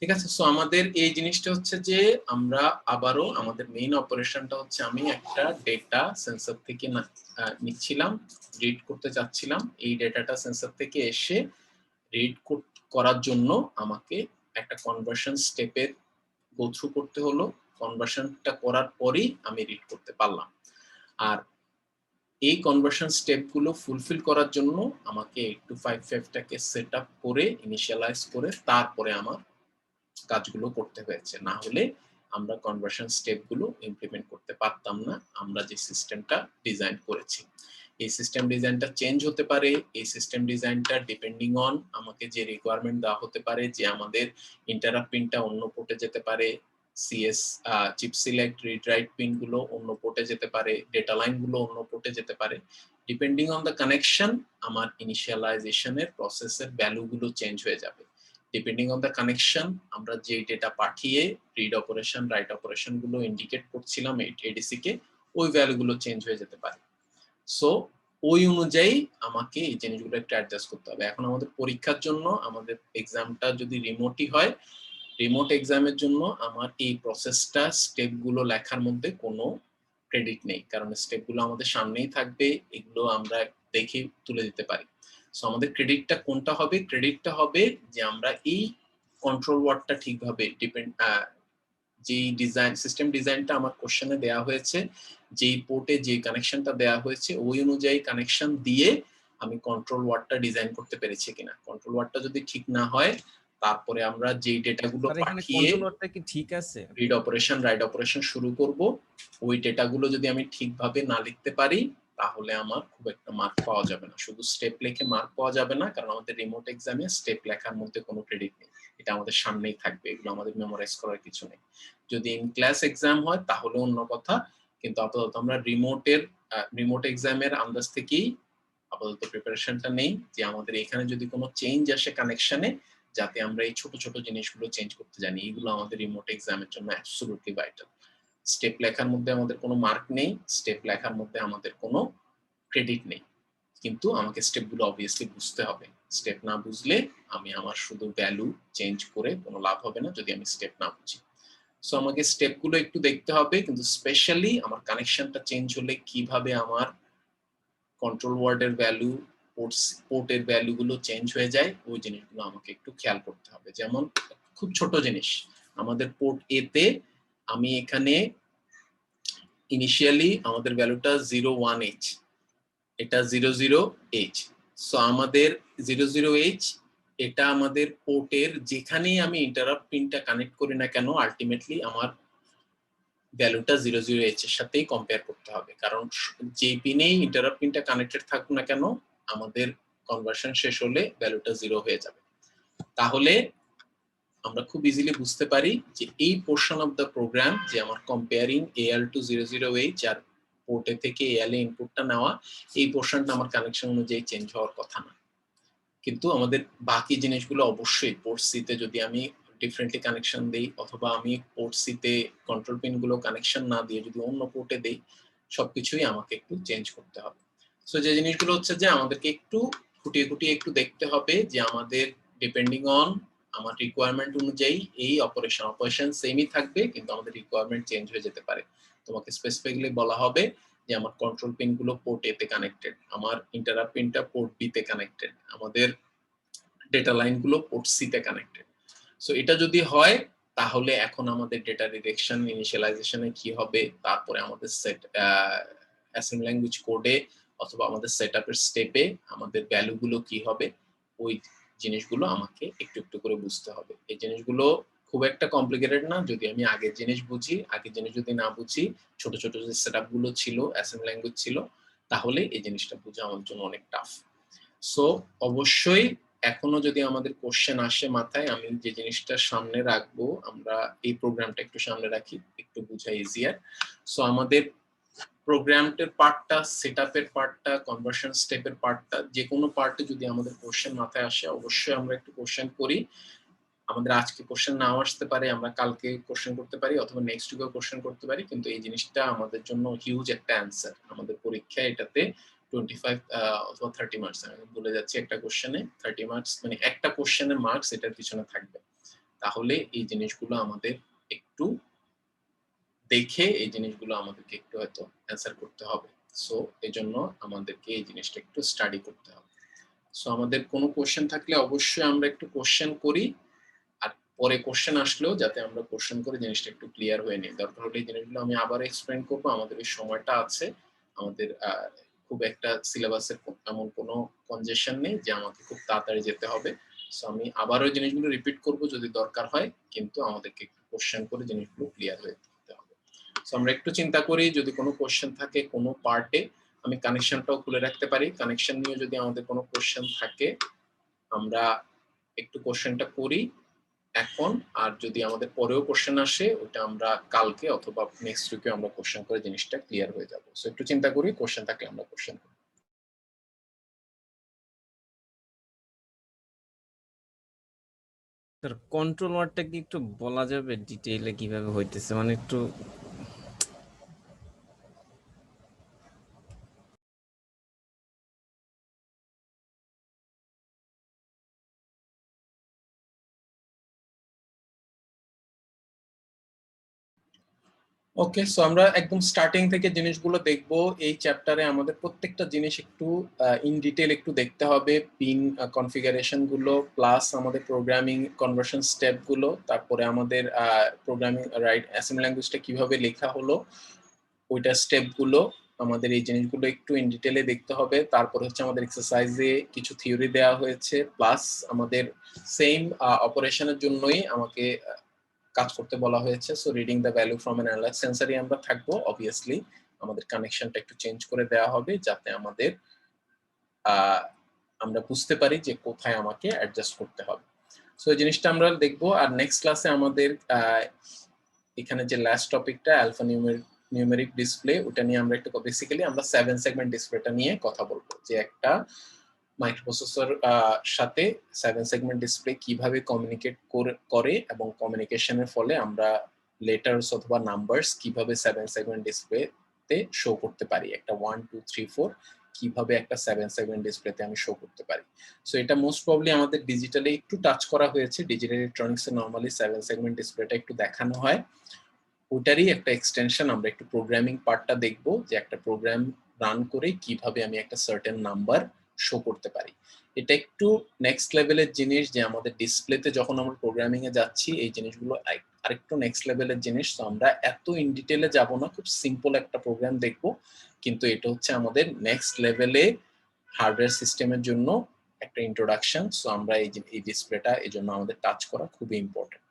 ঠিক আছে? সো আমাদের এই জিনিসটা হচ্ছে যে আমরা আবারও আমাদের মেইন অপারেশনটা হচ্ছে আমি একটা ডেটা সেন্সর থেকে নিচ্ছিলাম, রিড করতে চাচ্ছিলাম, এই ডেটাটা সেন্সর থেকে এসে রিড করার জন্য আমাকে একটা কনভার্সন স্টেপের গো থ্রু করতে হলো, কনভার্সনটা করার পরেই আমি রিড করতে পারলাম। আর এই কনভার্সন স্টেপগুলো ফুলফিল করার জন্য আমাকে 825F-টাকে সেট আপ করে ইনিশিয়ালাইজ করে তারপরে আমার কাজগুলো করতে হয়েছে, না হলে আমরা কনভার্সন স্টেপগুলো ইমপ্লিমেন্ট করতে পারতাম না আমরা যে সিস্টেমটা ডিজাইন করেছি। এই সিস্টেম ডিজাইনটা চেঞ্জ হতে পারে, এই সিস্টেম ডিজাইনটা ডিপেন্ডিং অন আমাকে যে রিকোয়ারমেন্ট দেওয়া হতে পারে, যে আমাদের ইন্টারাপ্ট পিনটা অন্য পোর্টে যেতে পারে, CS chip select read write pin গুলো অন্য পোর্টে যেতে পারে, ডেটা লাইন গুলো অন্য পোর্টে যেতে পারে, ডিপেন্ডিং অন দ্য কানেকশন আমার ইনিশিয়ালাইজেশনের প্রসেসের ভ্যালু গুলো চেঞ্জ হয়ে যাবে। ডিপেন্ডিং অন দ্য কানেকশন আমরা যে ডেটা পাঠিয়ে রিড অপারেশন রাইট অপারেশন গুলো ইন্ডিকেট করছিলাম এডিসি কে, ওই ভ্যালু গুলো চেঞ্জ হয়ে যেতে পারে। সো ওই অনুযায়ী আমাকে এই জিনিসগুলো একটু অ্যাডজাস্ট করতে হবে। এখন আমাদের পরীক্ষার জন্য আমাদের এক্সামটা যদি রিমোটই হয়, রিমোট এক্সামের জন্য আমার এই প্রসেসটা স্টেপগুলো লেখার মধ্যে কোনো ক্রেডিট নেই, কারণ স্টেপগুলো আমাদের সামনেই থাকবে, এগুলো আমরা দেখে তুলে দিতে পারি। সো আমাদের ক্রেডিটটা কোনটা হবে? ক্রেডিটটা হবে যে আমরা এই কন্ট্রোল ওয়ার্ডটা ঠিকভাবে ডিপেন্ড যেই ডিজাইন সিস্টেম ডিজাইনটা আমার কোশ্চেনে দেওয়া হয়েছে, যেই পোর্টে যে কানেকশনটা দেওয়া হয়েছে ওই অনুযায়ী কানেকশন দিয়ে আমি কন্ট্রোল ওয়ার্ডটা ডিজাইন করতে পেরেছি কিনা। কন্ট্রোল ওয়ার্ডটা যদি ঠিক না হয় তারপরে আমরা যেই ডেটাগুলো স্যার এখানে পাঠিয়ে কন্ট্রোল ওয়ার্ডটা কি ঠিক আছে? রিড অপারেশন রাইট অপারেশন শুরু করব, ওই ডেটাগুলো যদি আমি ঠিকভাবে না লিখতে পারি তাহলে আমার খুব একটা মার্ক পাওয়া যাবে না। শুধু স্টেপ লিখে মার্ক পাওয়া যাবে না, কারণ আমাদের রিমোট এক্সামে স্টেপ লেখার মধ্যে কোনো ক্রেডিট নেই, এটা আমাদের সামনেই থাকবে, এগুলো আমাদের মেমোরাইজ করার কিছু নেই। যদি ইন ক্লাস এক্সাম হয় তাহলে অন্য কথা, কিন্তু আপাতত আমরা রিমোট এক্সামের আন্দাজ থেকেই আপাতত প্রিপারেশনটা নেই যে আমাদের এখানে যদি কোনো চেঞ্জ আসে কানেকশনে, যাতে আমরা এই ছোট ছোট জিনিসগুলো চেঞ্জ করতে জানি, এগুলো আমাদের রিমোট এক্সামের জন্য অ্যাবসলিউটলি ভাইটাল। স্টেপ লেখার মধ্যে আমাদের কোনো মার্ক নেই, স্টেপ লেখার মধ্যে আমাদের কোনো ক্রেডিট নেই, কিন্তু আমাকে স্টেপগুলো অবভিয়াসলি বুঝতে হবে। স্টেপ না বুঝলে আমি আমার শুধু ভ্যালু চেঞ্জ করে কোনো লাভ হবে না যদি আমি স্টেপ না বুঝি। সো আমাকে স্টেপগুলো একটু দেখতে হবে, কিন্তু স্পেশালি আমার কানেকশনটা চেঞ্জ হলে কিভাবে আমার কন্ট্রোল ওয়ার্ডের ভ্যালু, পোর্টের ভ্যালুগুলো চেঞ্জ হয়ে যায়, ওই জিনিসগুলো আমাকে একটু খেয়াল করতে হবে। যেমন খুব ছোট জিনিস, আমাদের পোর্ট এ তে আমি এখানে ইনিশিয়ালি আমাদের ভ্যালুটা 01H, এটা 00H। সো আমাদের 00H এটা আমাদের পোর্টের যেখানেই আমি ইন্টারাপ্ট পিনটা কানেক্ট করি না কেন, আলটিমেটলি আমার ভ্যালুটা 00H এর সাথেই কম্পেয়ার করতে হবে, কারণ যে পিনেই ইন্টারাপ্ট পিনটা কানেক্টেড থাকুক না কেন আমাদের কনভার্সন শেষ হলে ভ্যালুটা 0 হয়ে যাবে। তাহলে আমরা খুব ইজিলি বুঝতে পারি যে এই পোর্শন অফ দ্য প্রোগ্রাম, যে আমার কম্পেয়ারিং AL টু 00H আর পোর্টে থেকে AL এ ইনপুটটা নেওয়া, এই পোর্শনটা আমার কানেকশন অনুযায়ী চেঞ্জ হওয়ার কথা না। কিন্তু আমাদের বাকি জিনিসগুলো অবশ্যই পোর্ট সি তে যদি আমি ডিফারেন্টলি কানেকশন দেই, অথবা আমি পোর্ট সি তে কন্ট্রোল পিন গুলো কানেকশন না দিয়ে যদি অন্য পোর্টে দেই, সবকিছুই আমাকে একটু চেঞ্জ করতে হবে। সো যে জিনিসগুলো হচ্ছে যে আমাদেরকে একটু খুঁটিয়ে খুঁটিয়ে একটু দেখতে হবে যে আমাদের ডিপেন্ডিং অন আমার রিকোয়ারমেন্ট অনুযায়ী এই অপারেশন সেমই থাকবে, কিন্তু আমাদের রিকোয়ারমেন্ট চেঞ্জ হয়ে যেতে পারে। তোমাকে স্পেসিফিকলি বলা হবে যে আমার কন্ট্রোল পিন গুলো পোর্ট এ তে কানেক্টেড, আমার ইন্টারাপ্ট পিনটা পোর্ট বি তে কানেক্টেড, আমাদের ডেটা লাইন গুলো পোর্ট সি তে কানেক্টেড। সো এটা যদি হয় তাহলে এখন আমাদের ডেটা ডিরেকশন ইনিশিয়ালাইজেশনে কি হবে, তারপরে আমাদের সেট অ্যাসেম্বলি ল্যাঙ্গুয়েজ কোডে অথবা আমাদের সেটআপের স্টেপে আমাদের ভ্যালুগুলো কি হবে, ওই জিনিসগুলো আমাকে একটু একটু করে বুঝতে হবে। এই জিনিসগুলো খুব একটা কমপ্লিকেটেড না, যদি আমি আগের জিনিস বুঝি। আগের জিনিস যদি না বুঝি, ছোট ছোট যে সেটআপ গুলো ছিল, অ্যাসেম্বলি ল্যাঙ্গুয়েজ ছিল, তাহলে এই জিনিসটা বোঝা আমার জন্য অনেক টাফ। সো অবশ্যই এখনো যদি আমাদের কোশ্চেন আসে মাথায়, আমি যে জিনিসটা সামনে রাখবো, আমরা এই প্রোগ্রামটা একটু সামনে রাখি, একটু বোঝা ইজিয়ার। সো আমাদের প্রোগ্রামটার পার্টটা, সেটআপের পার্টটা, কনভার্সন স্টেপের পার্টটা, যে কোনো পার্টে যদি আমাদের কোশ্চেন মাথায় আসে অবশ্যই আমরা একটু কোশ্চেন করি। আমাদের আজকে কোশ্চেন নাও আসতে পারে, আমরা কালকে কোশ্চেন করতে পারি, অথবা নেক্সট উইকেও কোশ্চেন করতে পারি, কিন্তু এই জিনিসটা আমাদের জন্য হিউজ একটা অ্যান্সার। আমাদের পরীক্ষায় এটাতে 25 অথবা 30 মার্কস, আমি বলে যাচ্ছি, একটা কোশ্চেনে 30 মার্কস, মানে একটা কোশ্চেনের মার্কস এটার পিছনে থাকবে। তাহলে এই জিনিসগুলো আমাদের একটু দেখে, এই জিনিসগুলো আমাদেরকে একটু হয়তো অ্যান্সার করতে হবে। সো এজন্য আমাদেরকে এই জিনিসটা একটু স্টাডি করতে হবে। সো আমাদের কোনো কোশ্চেন থাকলে অবশ্যই আমরা একটু কোশ্চেন করি, আর পরে কোশ্চেন আসলেও যাতে আমরা কোশ্চেন করে জিনিসটা একটু ক্লিয়ার হয়ে নিই। দরকার হলে এই জিনিসগুলো আমি আবার এক্সপ্লেন করবো, আমাদের এই সময়টা আছে, আমাদের খুব একটা সিলেবাসের এমন কোনো কনজেশন নেই যে আমাকে খুব তাড়াতাড়ি যেতে হবে। সো আমি আবারও ওই জিনিসগুলো রিপিট করব যদি দরকার হয়, কিন্তু আমাদেরকে একটু কোশ্চেন করে জিনিসগুলো ক্লিয়ার হয়ে দিতে হবে। সো আমরা একটু চিন্তা করি, যদি কোনো কোশ্চেন থাকে কোনো পার্টে, আমি কানেকশনটাও খুলে রাখতে পারি, কানেকশন নিয়ে যদি আমাদের কোনো কোশ্চেন থাকে আমরা একটু কোশ্চেনটা করি এখন, আর যদি আমাদের পরেও কোশ্চেন আসে ওটা আমরা কালকে অথবা নেক্সট উইকে আমরা কোশ্চেন করে জিনিসটা ক্লিয়ার হয়ে যাব। সো একটু চিন্তা করি, কোশ্চেন থাকলে আমরা কোশ্চেন করি। স্যার কন্ট্রোল ওয়ার্ডটা কি একটু বলা যাবে ডিটেইলে কিভাবে হইতেছে, মানে একটু ওকে, সো আমরা একদম স্টার্টিং থেকে জিনিসগুলো দেখব। এই চ্যাপ্টারে আমাদের প্রত্যেকটা জিনিস একটু ইন ডিটেল একটু দেখতে হবে, পিন কনফিগারেশন গুলো, প্লাস আমাদের প্রোগ্রামিং কনভার্সন স্টেপ গুলো, তারপরে আমাদের প্রোগ্রামিং রাইট অ্যাসেম্বলি ল্যাঙ্গুয়েজটা কিভাবে লেখা হলো ওইটা স্টেপ গুলো, আমাদের এই জিনিসগুলো একটু ইন ডিটেলে দেখতে হবে। তারপর হচ্ছে আমাদের এক্সারসাইজে কিছু থিওরি দেওয়া হয়েছে, প্লাস আমাদের সেম অপারেশনের জন্যই আমাকে কাজ করতে বলা হয়েছে। So reading the value from an analog সেন্সরই আমরা থাকবো। অবভিয়াসলি আমাদের কানেকশনটা একটু চেঞ্জ করে দেওয়া হবে যাতে আমাদের আমরা বুঝতে পারি যে কোথায় আমাকে অ্যাডজাস্ট করতে হবে। সো এই জিনিসটা আমরা দেখবো। আর নেক্সট ক্লাসে আমাদের এখানে যে লাস্ট টপিকটা আলফা নিউমেরিক ডিসপ্লে, ওটা নিয়ে আমরা একটু বেসিক্যালি আমরা 7 সেগমেন্ট ডিসপ্লেটা নিয়ে কথা বলবো, যে একটা মাইক্রোপ্রসেসর সাথে 7 সেগমেন্ট ডিসপ্লে কিভাবে কমিউনিকেট করে এবং কমিউনিকেশনের ফলে আমরা লেটারস অথবা নাম্বারস কিভাবে 7 সেগমেন্ট ডিসপ্লেতে শো করতে পারি, একটা 1 2 3 4 কিভাবে একটা 7 সেগমেন্ট ডিসপ্লেতে আমি শো করতে পারি। সো এটা মোস্ট প্রবলি আমাদের ডিজিটালি একটু টাচ করা হয়েছে, ডিজিটাল ইলেকট্রনিক্সে নরমালি 7 সেগমেন্ট ডিসপ্লেটা একটু দেখানো হয়, ওটারই একটা এক্সটেনশন। আমরা একটু প্রোগ্রামিং পার্টটা দেখবো, যে একটা প্রোগ্রাম রান করে কিভাবে আমি একটা সার্টেন নাম্বার শো করতে পারি। এটা একটু নেক্সট লেভেলের জিনিস, যে আমাদের ডিসপ্লেতে যখন আমরা প্রোগ্রামিং এ যাচ্ছি এই জিনিসগুলো আরেকটু নেক্সট লেভেলের জিনিস। তো আমরা এত ইন ডিটেলে যাব না, খুব সিম্পল একটা প্রোগ্রাম দেখবো, কিন্তু এটা হচ্ছে আমাদের নেক্সট লেভেলে হার্ডওয়্যার সিস্টেমের জন্য একটা ইন্ট্রোডাকশন। সো আমরা এই ডিসপ্লেটা এই জন্য আমাদের টাচ করা খুবই ইম্পর্টেন্ট।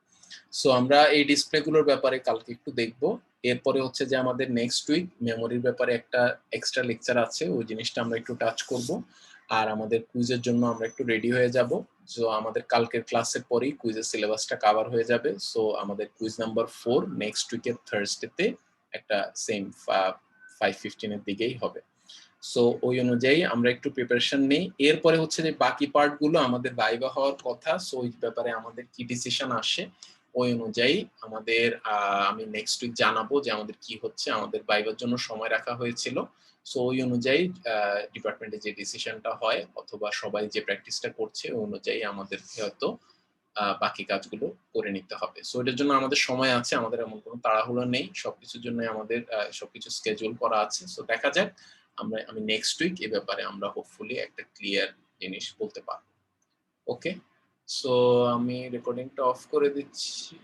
সো আমরা এই ডিসপ্লে গুলোর ব্যাপারে কালকে একটু দেখবো। এরপরে হচ্ছে যে আমাদের নেক্সট উইক মেমোরির ব্যাপারে একটা এক্সট্রা লেকচার আছে, ওই জিনিসটা আমরা একটু টাচ করব। আর আমাদের কুইজের জন্য আমরা একটু রেডি হয়ে যাব। সো আমাদের কালকের ক্লাসের পরেই কুইজের সিলেবাসটা কভার হয়ে যাবে। সো আমাদের কুইজ নাম্বার 4 নেক্সট উইকের থার্সডেতে একটা সেম 5:15 এর দিকেই হবে। সো ওই অনুযায়ী আমরা একটু প্রিপারেশন নেই। এরপরে হচ্ছে যে বাকি পার্ট গুলো আমাদের ভাইভা হওয়ার কথা, সো ওই ব্যাপারে আমাদের কি ডিসিশন আসে ওই অনুযায়ী আমাদের আমি নেক্সট উইক জানাবো যে আমাদের কি হচ্ছে। আমাদের ভাইভার জন্য সময় রাখা হয়েছিল, সো ওই অনুযায়ী ডিপার্টমেন্টে যে ডিসিশনটা হয় অথবা সবাই যে প্র্যাকটিসটা করছে ওই অনুযায়ী আমাদের হয়তো বাকি কাজগুলো করে নিতে হবে। সো এটার জন্য আমাদের সময় আছে, আমাদের এমন কোনো তাড়াহুড়ো নেই, সবকিছুর জন্য আমাদের সবকিছু স্কেজুল করা আছে। সো দেখা যাক, আমি নেক্সট উইক এ ব্যাপারে আমরা হোপফুলি একটা ক্লিয়ার জিনিস বলতে পারবো। ওকে, সো আমি রেকর্ডিংটা অফ করে দিচ্ছি।